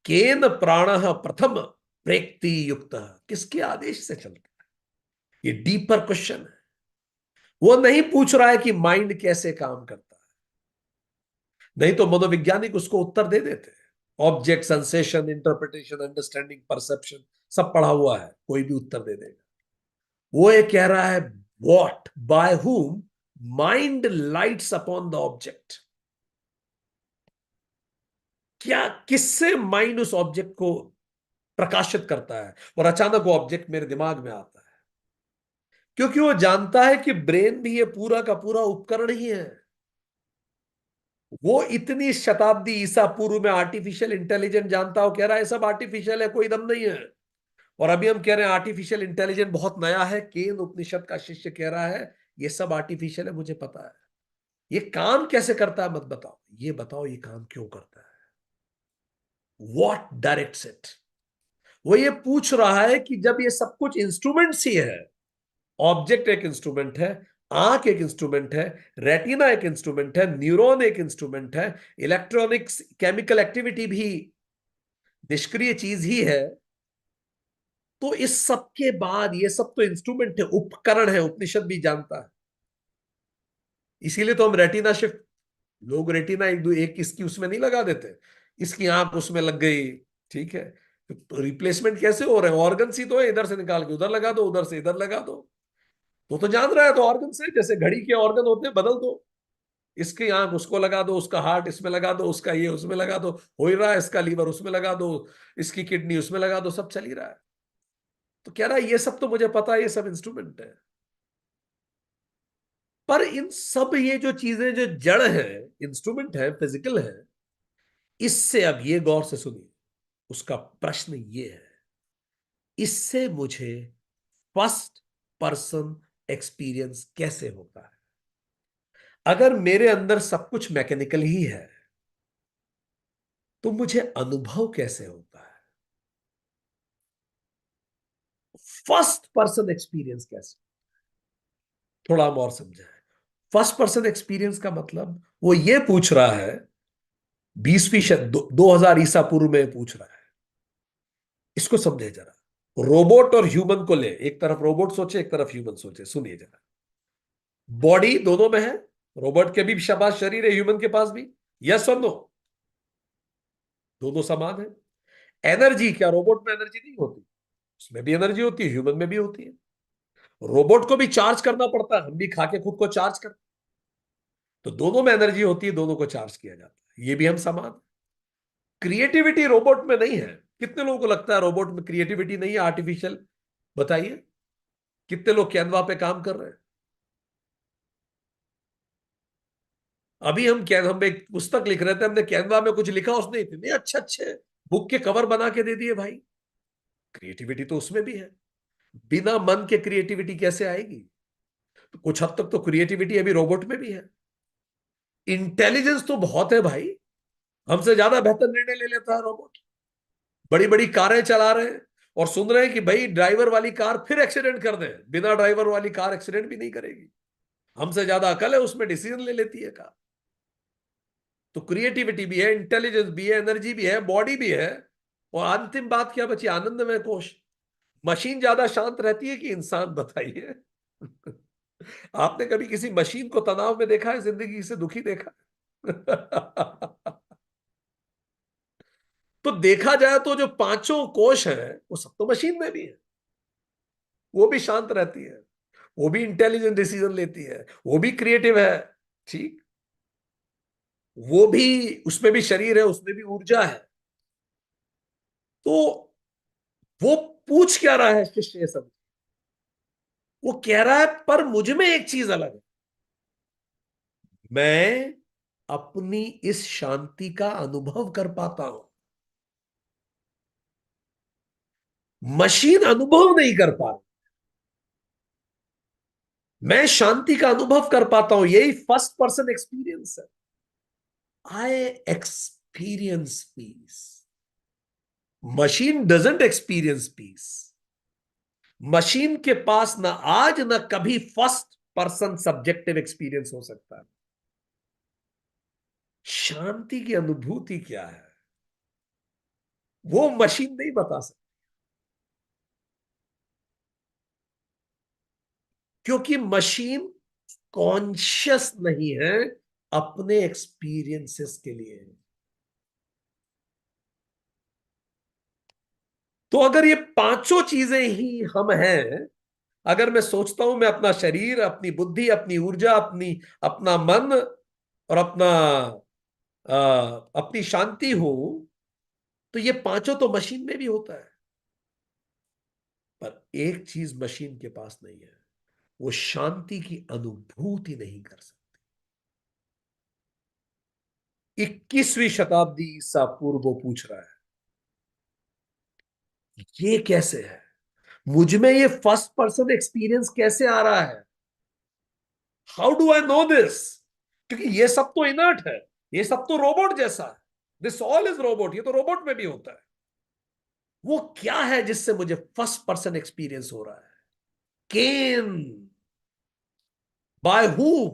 केन प्राण प्रथम प्रेक्ति युक्त, किसके आदेश से चलता है? ये डीपर क्वेश्चन है। वो नहीं पूछ रहा है कि माइंड कैसे काम करता है, नहीं तो मनोवैज्ञानिक उसको उत्तर दे देते हैं। Object, sensation, interpretation, understanding, perception सब पढ़ा हुआ है, कोई भी उत्तर दे देगा। वो ये कह रहा है what, by whom mind lights upon the object. क्या, किससे माइंड उस ऑब्जेक्ट को प्रकाशित करता है और अचानक वो ऑब्जेक्ट मेरे दिमाग में आता है? क्योंकि वो जानता है कि ब्रेन भी ये पूरा का पूरा उपकरण ही है। वो इतनी शताब्दी ईसा पूर्व में आर्टिफिशियल इंटेलिजेंस जानता हो, कह रहा है सब आर्टिफिशियल है, कोई दम नहीं है। और अभी हम कह रहे हैं आर्टिफिशियल इंटेलिजेंस बहुत नया है। केन उपनिषद का शिष्य कह रहा है ये सब आर्टिफिशियल है, मुझे पता है। ये काम कैसे करता है मत बताओ, ये बताओ ये काम क्यों करता है? What directs it? वो ये पूछ रहा है कि जब ये सब कुछ इंस्ट्रूमेंट्स ही है, ऑब्जेक्ट एक इंस्ट्रूमेंट है, आंख एक इंस्ट्रूमेंट है, रेटिना एक इंस्ट्रूमेंट है, न्यूरॉन एक इंस्ट्रूमेंट है, इलेक्ट्रॉनिक्स केमिकल एक्टिविटी भी निष्क्रिय चीज ही है, तो इस सब के बाद ये सब तो इंस्ट्रूमेंट है, उपकरण है, उपनिषद भी जानता है। इसीलिए तो हम रेटिना शिफ्ट, लोग रेटिना एक दो एक इसकी उसमें नहीं लगा देते, इसकी आंख उसमें लग गई, ठीक है, तो रिप्लेसमेंट कैसे हो रहे हैं? ऑर्गन ही तो है, इधर से निकाल के उधर लगा दो, उधर से इधर लगा दो। तो जान रहा है तो ऑर्गन से, जैसे घड़ी के ऑर्गन होते हैं बदल दो, इसकी आंख उसको लगा दो, उसका हार्ट इसमें लगा दो, उसका ये उसमें लगा दो, हो ही रहा है, इसका लीवर उसमें लगा दो, इसकी किडनी उसमें लगा दो, सब चल ही रहा है। तो कह रहा है ये सब तो मुझे पता है, ये सब इंस्ट्रूमेंट है। पर इन सब ये जो चीजें जो जड़ है, इंस्ट्रूमेंट है, फिजिकल है, इससे अब ये गौर से सुनिए, उसका प्रश्न ये है, इससे मुझे फर्स्ट पर्सन एक्सपीरियंस कैसे होता है? अगर मेरे अंदर सब कुछ मैकेनिकल ही है तो मुझे अनुभव कैसे होता है? फर्स्ट पर्सन एक्सपीरियंस कैसे? थोड़ा हम और समझाएं। फर्स्ट पर्सन एक्सपीरियंस का मतलब वो ये पूछ रहा है, 20वीं 2000 ईसा पूर्व में पूछ रहा है। इसको समझे जरा, रोबोट और ह्यूमन को ले, एक तरफ रोबोट सोचे एक तरफ ह्यूमन सोचे, सुनिए जरा। बॉडी दोनों में है, रोबोट के भी शाबाश शरीर है, ह्यूमन के पास भी, यस और नो? दोनों समान है। एनर्जी, क्या रोबोट में एनर्जी नहीं होती? उसमें भी एनर्जी होती है, ह्यूमन में भी होती है। रोबोट को भी चार्ज करना पड़ता है, हम भी खा के खुद को चार्ज करते हैं। तो दोनों में एनर्जी होती है, दोनों को चार्ज किया जाता है, ये भी हम समान। क्रिएटिविटी रोबोट में नहीं है। कितने लोगों को लगता है रोबोट में क्रिएटिविटी नहीं है, आर्टिफिशियल? बताइए कितने लोग कैनवा पे काम कर रहे हैं? अभी हम एक पुस्तक लिख रहे थे, हमने कैनवा में कुछ लिखा, उसने इतने अच्छे अच्छे बुक के कवर बना के दे दिए भाई। क्रिएटिविटी तो उसमें भी है। बिना मन के क्रिएटिविटी कैसे आएगी? तो कुछ हद तक तो क्रिएटिविटी अभी रोबोट में भी है। इंटेलिजेंस तो बहुत है भाई, हमसे ज्यादा बेहतर निर्णय ले लेता है रोबोट। बड़ी बड़ी कारें चला रहे हैं और सुन रहे हैं कि भाई ड्राइवर वाली कार फिर एक्सीडेंट कर दे, बिना ड्राइवर वाली कार एक्सीडेंट भी नहीं करेगी। हमसे ज्यादा अकल है उसमें, डिसीजन ले लेती है कार। तो क्रिएटिविटी भी है, इंटेलिजेंस भी है, एनर्जी भी है, बॉडी भी है, और अंतिम बात क्या बची? आनंदमय कोश। मशीन ज्यादा शांत रहती है कि इंसान, बताइए? आपने कभी किसी मशीन को तनाव में देखा है? जिंदगी से दुखी देखा? तो देखा जाए तो जो पांचों कोश हैं वो सब तो मशीन में भी है। वो भी शांत रहती है, वो भी इंटेलिजेंट डिसीजन लेती है, वो भी क्रिएटिव है, ठीक, वो भी, उसमें भी शरीर है, उसमें भी ऊर्जा है। तो वो पूछ क्या रहा है शिष्य? ये सब वो कह रहा है, पर मुझ में एक चीज अलग है। मैं अपनी इस शांति का अनुभव कर पाता हूं, मशीन अनुभव नहीं कर पा रही। मैं शांति का अनुभव कर पाता हूं, यही फर्स्ट पर्सन एक्सपीरियंस है। I experience peace. Machine doesn't experience peace. Machine के पास ना आज ना कभी फर्स्ट पर्सन सब्जेक्टिव एक्सपीरियंस हो सकता है। शांति की अनुभूति क्या है, वो मशीन नहीं बता सकती, क्योंकि मशीन कॉन्शियस नहीं है अपने एक्सपीरियंसेस के लिए। तो अगर ये पांचों चीजें ही हम हैं, अगर मैं सोचता हूं मैं अपना शरीर, अपनी बुद्धि, अपनी ऊर्जा, अपना मन और अपनी शांति हूं, तो ये पांचों तो मशीन में भी होता है। पर एक चीज मशीन के पास नहीं है, वो शांति की अनुभूति नहीं कर सकती। 21वीं शताब्दी ईसा पूर्व वो पूछ रहा है, ये कैसे है? मुझ में ये फर्स्ट पर्सन एक्सपीरियंस कैसे आ रहा है? How do I know this? क्योंकि ये सब तो इनर्ट है, ये सब तो रोबोट जैसा है। दिस ऑल इज रोबोट, ये तो रोबोट में भी होता है। वो क्या है जिससे मुझे फर्स्ट पर्सन एक्सपीरियंस हो रहा है? केन। By who?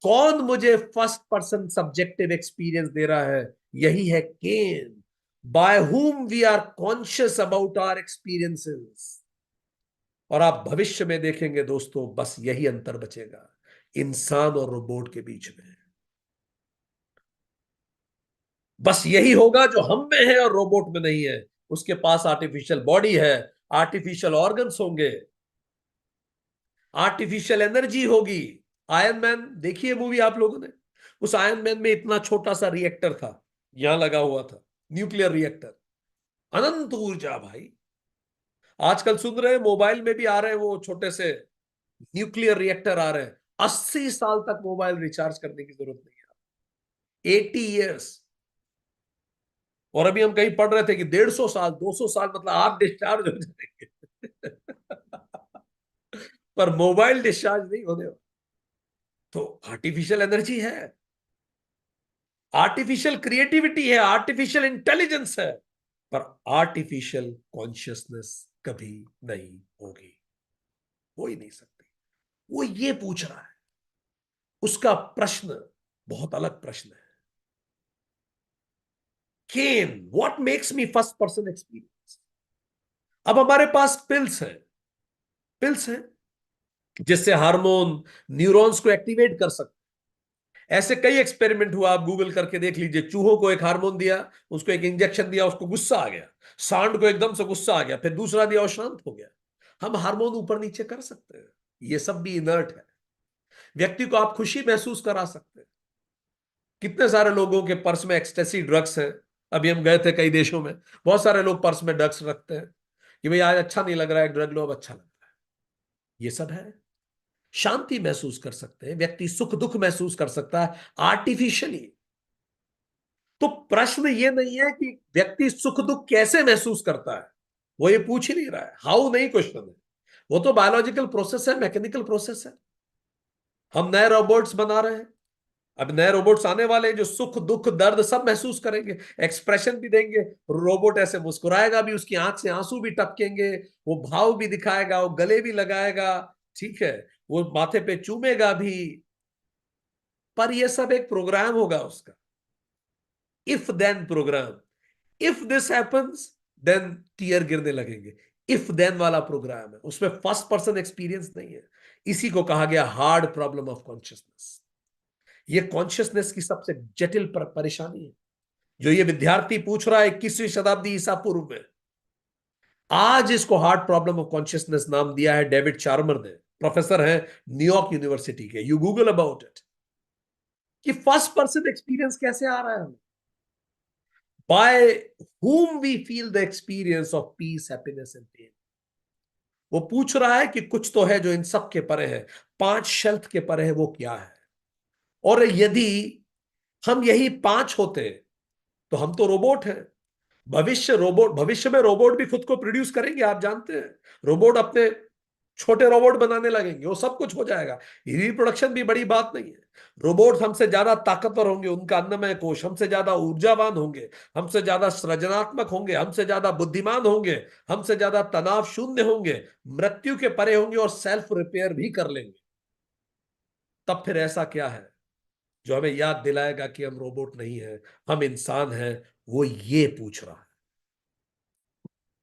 कौन मुझे फर्स्ट पर्सन सब्जेक्टिव एक्सपीरियंस दे रहा है? यही है Kena. By whom we are conscious about our experiences. और आप भविष्य में देखेंगे दोस्तों, बस यही अंतर बचेगा इंसान और रोबोट के बीच में। बस यही होगा जो हम में है और रोबोट में नहीं है। उसके पास आर्टिफिशियल बॉडी है, आर्टिफिशियल ऑर्गन्स होंगे, आर्टिफिशियल एनर्जी होगी। आयरन मैन देखिए मूवी आप लोगों ने, उस आयरन मैन में इतना छोटा सा रिएक्टर था, यहां लगा हुआ था, न्यूक्लियर रिएक्टर, अनंत ऊर्जा भाई। आजकल सुन रहे हैं मोबाइल में भी आ रहे हैं वो छोटे से न्यूक्लियर रिएक्टर आ रहे हैं। 80 साल तक मोबाइल रिचार्ज करने की जरूरत नहीं है, 80 ईयर्स। और अभी हम कहीं पढ़ रहे थे कि 150 साल, 200 साल, मतलब आप डिस्चार्ज हो जाएंगे। पर मोबाइल डिस्चार्ज नहीं होने वाला। तो आर्टिफिशियल एनर्जी है, आर्टिफिशियल क्रिएटिविटी है, आर्टिफिशियल इंटेलिजेंस है, पर आर्टिफिशियल कॉन्शियसनेस कभी नहीं होगी, हो ही नहीं सकती। वो ये पूछ रहा है, उसका प्रश्न बहुत अलग प्रश्न है। Kena, what makes me first person experience? अब हमारे पास पिल्स हैं जिससे हार्मोन न्यूरॉन्स को एक्टिवेट कर सकते। ऐसे कई एक्सपेरिमेंट हुआ, आप गूगल करके देख लीजिए। चूहों को एक हार्मोन दिया, उसको एक इंजेक्शन दिया, उसको गुस्सा आ गया। सांड को एकदम से गुस्सा आ गया, फिर दूसरा दिया और शांत हो गया। हम हार्मोन ऊपर नीचे कर सकते हैं, ये सब भी इनर्ट है। व्यक्ति को आप खुशी महसूस करा सकते हैं। कितने सारे लोगों के पर्स में एक्सटेसी ड्रग्स हैं। अभी हम गए थे कई देशों में, बहुत सारे लोग पर्स में ड्रग्स रखते हैं कि भाई आज अच्छा नहीं लग रहा है, ड्रग लो, अब अच्छा लगता है। ये सब है। शांति महसूस कर सकते हैं, व्यक्ति सुख दुख महसूस कर सकता है आर्टिफिशियली। तो प्रश्न ये नहीं है कि व्यक्ति सुख दुख कैसे महसूस करता है, वो ये पूछ ही नहीं रहा है। हाउ नहीं क्वेश्चन है, वो तो बायोलॉजिकल प्रोसेस है, मैकेनिकल प्रोसेस है। हम नए रोबोट्स बना रहे हैं, अब नए रोबोट्स आने वाले हैं जो सुख दुख दर्द सब महसूस करेंगे, एक्सप्रेशन भी देंगे। रोबोट ऐसे मुस्कुराएगा भी, उसकी आंख से आंसू भी टपकेंगे, वो भाव भी दिखाएगा, वो गले भी लगाएगा, ठीक है, वो माथे पे चूमेगा भी। पर यह सब एक प्रोग्राम होगा उसका। If then program. If this happens then tear गिरने लगेंगे। इफ देन वाला प्रोग्राम है, उसमें फर्स्ट पर्सन एक्सपीरियंस नहीं है। इसी को कहा गया हार्ड प्रॉब्लम ऑफ कॉन्शियसनेस। ये कॉन्शियसनेस की सबसे जटिल परेशानी है, जो ये विद्यार्थी पूछ रहा है 21वीं शताब्दी ईसा पूर्व में। आज इसको हार्ड प्रॉब्लम ऑफ कॉन्शियसनेस नाम दिया है डेविड चार्मर ने, प्रोफेसर है न्यूयॉर्क यूनिवर्सिटी के। यू गूगल अबाउट इट कि फर्स्ट पर्सन एक्सपीरियंस कैसे आ रहा है हमें, bye whom we feel the experience of peace, happiness and pain। वो पूछ रहा है कि कुछ तो है जो इन सब के परे है, 5 शेल्फ के परे है, वो क्या है। और यदि हम यही 5 होते तो हम तो रोबोट हैं। भविष्य में रोबोट भी खुद को प्रोड्यूस करेंगे, आप जानते हैं। रोबोट अपने छोटे रोबोट बनाने लगेंगे, वो सब कुछ हो जाएगा। रिप्रोडक्शन भी बड़ी बात नहीं है। रोबोट हमसे ज्यादा ताकतवर होंगे, उनका अन्नमय कोश, हमसे ज्यादा ऊर्जावान होंगे, हमसे ज्यादा सृजनात्मक होंगे, हमसे ज्यादा बुद्धिमान होंगे, हमसे ज्यादा तनाव शून्य होंगे, मृत्यु के परे होंगे और सेल्फ रिपेयर भी कर लेंगे। तब फिर ऐसा क्या है जो हमें याद दिलाएगा कि हम रोबोट नहीं है, हम इंसान हैं? वो ये पूछ रहा है।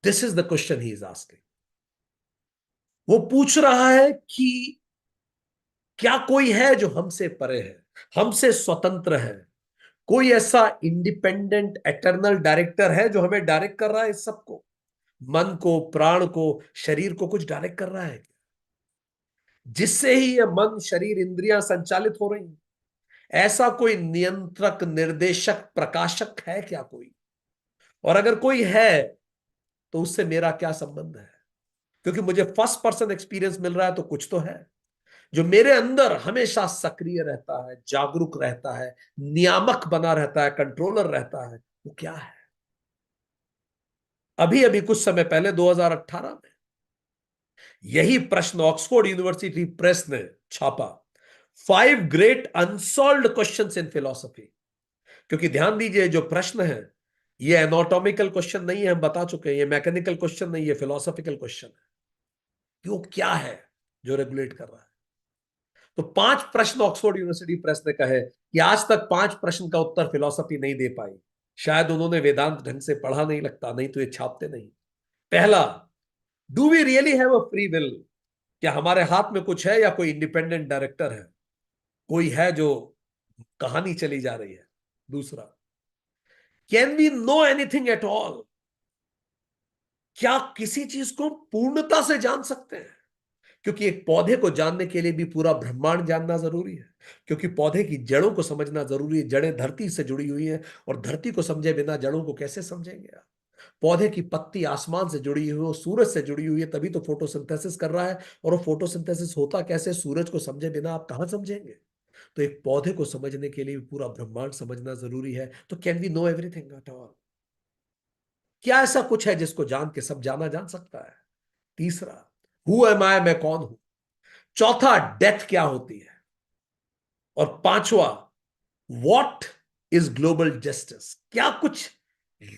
This is the question he is asking. वो पूछ रहा है कि क्या कोई है जो हमसे परे है, हमसे स्वतंत्र है? कोई ऐसा इंडिपेंडेंट एटर्नल डायरेक्टर है जो हमें डायरेक्ट कर रहा है इस सबको? मन को, प्राण को, शरीर को कुछ डायरेक्ट कर रहा है, जिससे ही ये मन, शरीर, इंद्रियां संचालित हो रही हैं? ऐसा कोई नियंत्रक, निर्देशक, प्रकाशक है क्या कोई? और अगर कोई है तो उससे मेरा क्या संबंध है? क्योंकि मुझे फर्स्ट पर्सन एक्सपीरियंस मिल रहा है, तो कुछ तो है जो मेरे अंदर हमेशा सक्रिय रहता है, जागरूक रहता है, नियामक बना रहता है, कंट्रोलर रहता है। वो क्या है? अभी अभी कुछ समय पहले 2018 में यही प्रश्न ऑक्सफोर्ड यूनिवर्सिटी प्रेस ने छापा, 5 great unsolved questions in philosophy. क्योंकि ध्यान दीजिए, जो प्रश्न है ये एनाटॉमिकल क्वेश्चन नहीं है, हम बता चुके हैं। ये मैकेनिकल क्वेश्चन नहीं, ये फिलोसॉफिकल क्वेश्चन है कि वो क्या है जो रेगुलेट कर रहा है। तो 5 प्रश्न ऑक्सफोर्ड यूनिवर्सिटी प्रेस ने कहे कि आज तक 5 प्रश्न का उत्तर फिलॉसफी नहीं दे पाई। शायद उन्होंने वेदांत ढंग से पढ़ा नहीं, लगता, नहीं तो ये छापते नहीं। पहला, do we really have a free will? क्या हमारे हाथ में कुछ है या कोई इंडिपेंडेंट डायरेक्टर है, कोई है जो कहानी चली जा रही है? दूसरा, can we know anything at all? क्या किसी चीज को पूर्णता से जान सकते हैं? क्योंकि एक पौधे को जानने के लिए भी पूरा ब्रह्मांड जानना जरूरी है। क्योंकि पौधे की जड़ों को समझना जरूरी है। जड़ें धरती से जुड़ी हुई हैं, और धरती को समझे बिना जड़ों को कैसे समझेंगे आप? पौधे की पत्ती आसमान से जुड़ी हुई है, सूरज से जुड़ी हुई है, तभी तो फोटोसिंथेसिस कर रहा है। और वो फोटोसिंथेसिस होता कैसे? सूरज को समझे बिना आप कहां समझेंगे? तो एक पौधे को समझने के लिए भी पूरा ब्रह्मांड समझना जरूरी है। तो can we know everything at all? क्या ऐसा कुछ है जिसको जान के सब जाना जान सकता है? तीसरा, हु एम आई, मैं कौन हूं? चौथा, डेथ क्या होती है? और पांचवा, व्हाट इज ग्लोबल जस्टिस? क्या कुछ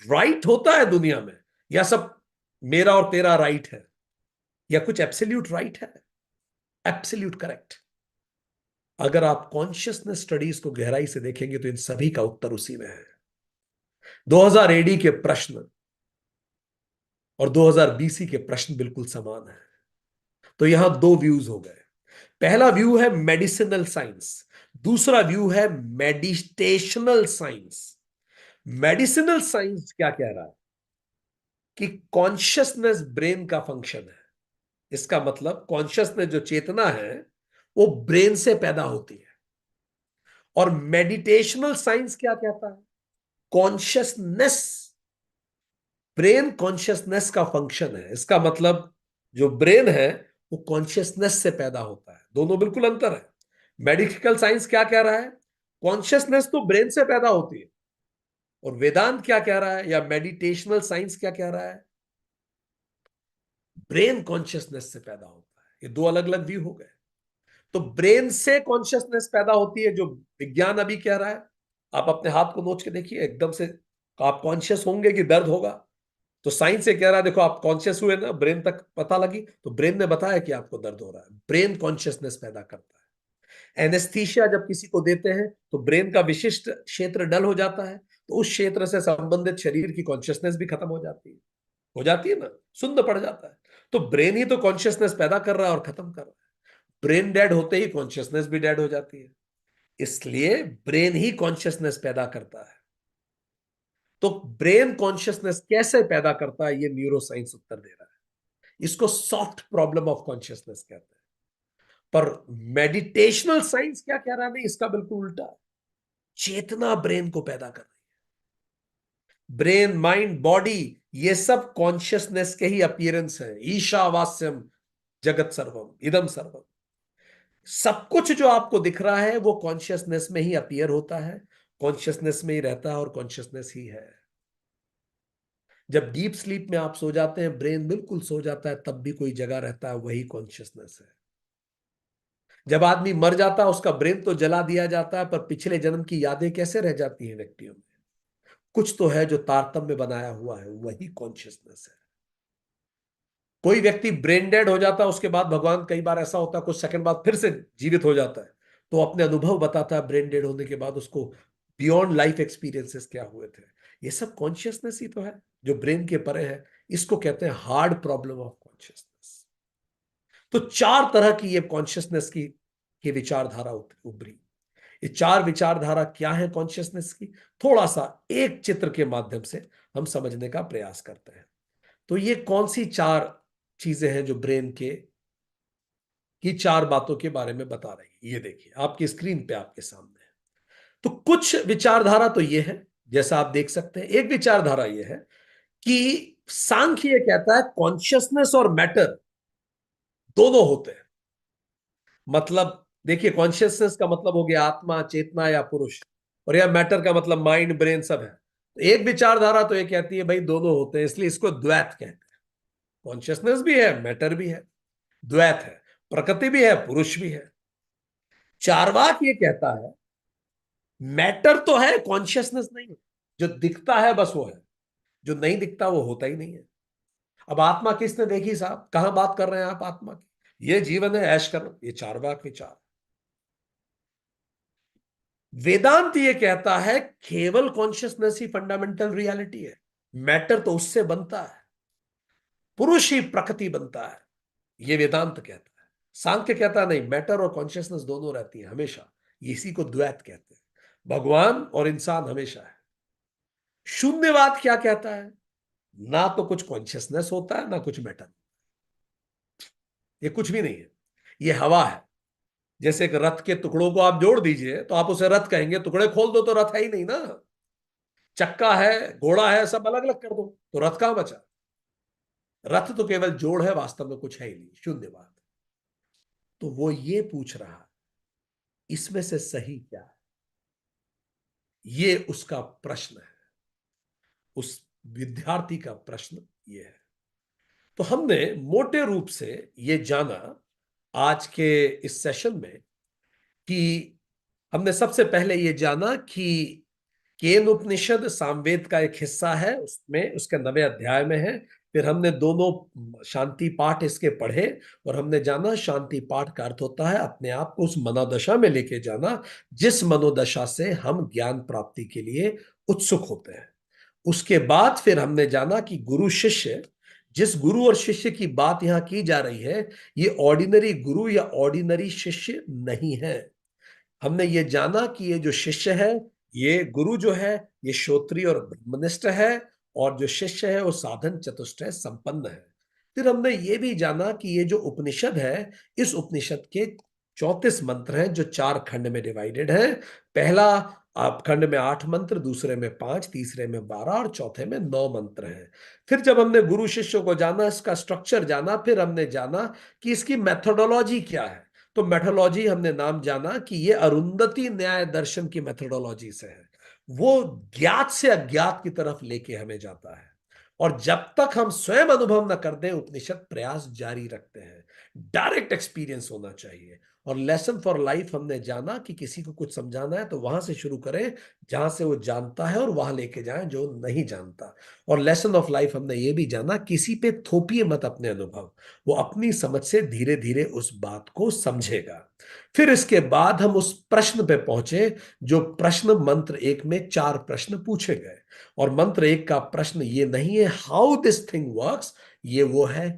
राइट होता है दुनिया में, या सब मेरा और तेरा राइट है, या कुछ एब्सोल्यूट राइट है, एब्सोल्यूट करेक्ट? अगर आप कॉन्शियसनेस स्टडीज को गहराई से देखेंगे तो इन सभी का उत्तर उसी में है। 2000 एडी के प्रश्न और 2000 बीसी के प्रश्न बिल्कुल समान है। तो यहां दो व्यूज हो गए। पहला व्यू है मेडिसिनल साइंस, दूसरा व्यू है मेडिटेशनल साइंस। मेडिसिनल साइंस क्या कह रहा है कि कॉन्शियसनेस ब्रेन का फंक्शन है। इसका मतलब कॉन्शियसनेस, जो चेतना है, वो ब्रेन से पैदा होती है। और मेडिटेशनल साइंस क्या कहता है? कॉन्शियसनेस, ब्रेन कॉन्शियसनेस का फंक्शन है। इसका मतलब जो ब्रेन है वो कॉन्शियसनेस से पैदा होता है। दोनों बिल्कुल अंतर है। मेडिकल साइंस क्या कह रहा है? कॉन्शियसनेस तो ब्रेन से पैदा होती है। और वेदांत क्या कह रहा है, या मेडिटेशनल साइंस क्या कह रहा है? ब्रेन कॉन्शियसनेस से पैदा होता है। ये दो अलग अलग व्यू हो गए। तो ब्रेन से कॉन्शियसनेस पैदा होती है, जो विज्ञान अभी कह रहा है। आप अपने हाथ को नोच के देखिए, एकदम से आप कॉन्शियस होंगे कि दर्द होगा? तो साइंस ये कह रहा है, देखो आप कॉन्शियस हुए ना, ब्रेन तक पता लगी, तो ब्रेन ने बताया कि आपको दर्द हो रहा है। ब्रेन कॉन्शियसनेस पैदा करता है। एनेस्थीसिया जब किसी को देते हैं तो ब्रेन का विशिष्ट क्षेत्र डल हो जाता है, तो उस क्षेत्र से संबंधित शरीर की कॉन्शियसनेस भी खत्म हो जाती है ना, शून्य पड़ जाता है। तो ब्रेन ही तो कॉन्शियसनेस पैदा कर रहा है और खत्म कर रहा है। ब्रेन डेड होते ही कॉन्शियसनेस भी डेड हो जाती है, इसलिए ब्रेन ही कॉन्शियसनेस पैदा करता है। तो ब्रेन कॉन्शियसनेस कैसे पैदा करता है, ये न्यूरो साइंस उत्तर दे रहा है। इसको सॉफ्ट प्रॉब्लम ऑफ कॉन्शियसनेस कहते हैं। पर मेडिटेशनल साइंस क्या कह रहा है, नहीं, इसका बिल्कुल उल्टा है। चेतना ब्रेन को पैदा कर रही है। ब्रेन, माइंड, बॉडी, ये सब कॉन्शियसनेस के ही अपीयरेंस है। ईशावास्यम जगत सर्वम इदम सर्वम। सब कुछ जो आपको दिख रहा है वो कॉन्शियसनेस में ही अपीयर होता है, कॉन्शियसनेस में ही रहता है और कॉन्शियसनेस ही है। जब डीप स्लीप में आप सो जाते हैं, ब्रेन बिल्कुल सो जाता है, तब भी कोई जगह रहता है, वही कॉन्शियसनेस है। जब आदमी मर जाता है, उसका ब्रेन तो जला दिया जाता है, पर पिछले जन्म की यादें कैसे रह जाती हैं व्यक्तियों में? कुछ तो है जो तारतम्य बनाया हुआ है, वही कॉन्शियसनेस है। कोई व्यक्ति ब्रेन डेड हो जाता है, उसके बाद भगवान, कई बार ऐसा होता है कुछ सेकंड बाद फिर से जीवित हो जाता है, तो अपने अनुभव बताता है ब्रेन डेड होने के बाद उसको बियॉन्ड लाइफ एक्सपीरियंसेस क्या हुए थे। ये सब कॉन्शियसनेस ही तो है, जो ब्रेन के परे है। इसको कहते हैं हार्ड प्रॉब्लम ऑफ कॉन्शियसनेस। तो चार तरह की ये कॉन्शियसनेस की विचारधारा उभरी। ये चार विचारधारा क्या है कॉन्शियसनेस की, थोड़ा सा एक चित्र के माध्यम से हम समझने का प्रयास करते हैं। तो ये कौन सी चार चीजें हैं जो ब्रेन के की चार बातों के बारे में बता रही है? ये देखिए आपकी स्क्रीन पे आपके सामने है। तो कुछ विचारधारा तो ये है, जैसा आप देख सकते हैं। एक विचारधारा ये है कि सांख्य ये कहता है कॉन्शियसनेस और मैटर दोनों होते हैं। मतलब देखिए, कॉन्शियसनेस का मतलब हो गया आत्मा, चेतना या पुरुष, और यह मैटर का मतलब माइंड, ब्रेन सब है। तो एक विचारधारा तो ये कहती है भाई दोनों होते हैं, इसलिए इसको द्वैत कहते हैं। कॉन्शियसनेस भी है, मैटर भी है, द्वैत है। प्रकृति भी है, पुरुष भी है। चार्वाक ये कहता है मैटर तो है, कॉन्शियसनेस नहीं है। जो दिखता है बस वो है, जो नहीं दिखता वो होता ही नहीं है। अब आत्मा किसने देखी साहब? कहां बात कर रहे हैं आप आत्मा की? ये जीवन है, ऐश करना, ये चार्वाक विचार। वेदांत ये कहता है केवल कॉन्शियसनेस ही फंडामेंटल रियलिटी है, मैटर तो उससे बनता है, पुरुष ही प्रकृति बनता है, ये वेदांत कहता है। सांख्य कहता नहीं, मैटर और कॉन्शियसनेस दोनों रहती है हमेशा, इसी को द्वैत कहते हैं। भगवान और इंसान हमेशा है। शून्यवाद क्या कहता है? ना तो कुछ कॉन्शियसनेस होता है, ना कुछ मैटर, ये कुछ भी नहीं है, ये हवा है। जैसे एक रथ के टुकड़ों को आप जोड़ दीजिए तो आप उसे रथ कहेंगे, टुकड़े खोल दो तो रथ है ही नहीं ना। चक्का है, घोड़ा है, सब अलग अलग कर दो तो रथ कहां बचा? रथ तो केवल जोड़ है, वास्तव में कुछ है ही नहीं, शून्यवाद। तो वो ये पूछ रहा है इसमें से सही क्या है, ये उसका प्रश्न है, उस विद्यार्थी का प्रश्न ये है। तो हमने मोटे रूप से ये जाना आज के इस सेशन में कि हमने सबसे पहले ये जाना कि केन उपनिषद सामवेद का एक हिस्सा है, उसमें उसके 9वें अध्याय में है। फिर हमने दोनों शांति पाठ इसके पढ़े और हमने जाना शांति पाठ का अर्थ होता है अपने आप को उस मनोदशा में लेके जाना जिस मनोदशा से हम ज्ञान प्राप्ति के लिए उत्सुक होते हैं। उसके बाद फिर हमने जाना कि गुरु शिष्य, जिस गुरु और शिष्य की बात यहां की जा रही है, ये ऑर्डिनरी गुरु या ऑर्डिनरी शिष्य नहीं है। हमने ये जाना कि ये जो शिष्य है, ये गुरु जो है, ये श्रोत्रिय और ब्रह्मनिष्ठ है, और जो शिष्य है वो साधन चतुष्टय संपन्न है। फिर हमने ये भी जाना कि ये जो उपनिषद है, इस उपनिषद के 34 मंत्र हैं जो 4 खंड में डिवाइडेड हैं। पहला आप खंड में 8 मंत्र, दूसरे में 5, तीसरे में 12 और चौथे में 9 मंत्र हैं। फिर जब हमने गुरु शिष्य को जाना, इसका स्ट्रक्चर जाना, फिर हमने जाना कि इसकी मेथोडोलॉजी क्या है। तो मेथोडोलॉजी हमने नाम जाना कि ये अरुंधति न्याय दर्शन की मेथोडोलॉजी से है। वो ज्ञात से अज्ञात की तरफ लेके हमें जाता है, और जब तक हम स्वयं अनुभव न कर दें, उपनिषद प्रयास जारी रखते हैं। डायरेक्ट एक्सपीरियंस होना चाहिए, और लेसन फॉर लाइफ हमने जाना कि किसी को कुछ समझाना है तो वहां से शुरू करें जहां से वो जानता है और वहां लेके जाएं जो नहीं जानता। और लेसन ऑफ लाइफ हमने ये भी जाना, किसी पे थोपिए मत अपने अनुभव, वो अपनी समझ से धीरे धीरे उस बात को समझेगा। फिर इसके बाद हम उस प्रश्न पे पहुंचे, जो प्रश्न मंत्र एक में 4 प्रश्न पूछे गए। और मंत्र एक का प्रश्न ये नहीं है हाउ दिस थिंग वर्क्स, ये वो है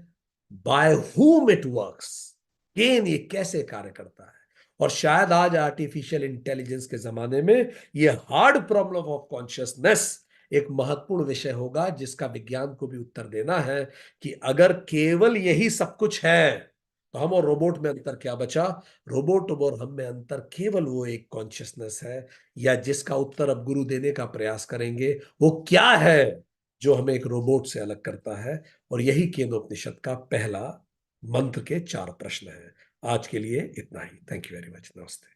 बाय whom इट वर्क्स, ये कैसे कार्य करता है। और शायद आज आर्टिफिशियल इंटेलिजेंस के जमाने में ये हार्ड प्रॉब्लम ऑफ कॉन्शियसनेस एक महत्वपूर्ण विषय होगा, जिसका विज्ञान को भी उत्तर देना है कि अगर केवल यही सब कुछ है तो हम और रोबोट में अंतर क्या बचा। रोबोट और हम में अंतर केवल वो एक कॉन्शियसनेस है, या जिसका उत्तर अब गुरु देने का प्रयास करेंगे। वो क्या है जो हमें एक रोबोट से अलग करता है। और यही केनोपनिषद का पहला मंत्र के 4 प्रश्न है। आज के लिए इतना ही। Thank you very much. नमस्ते।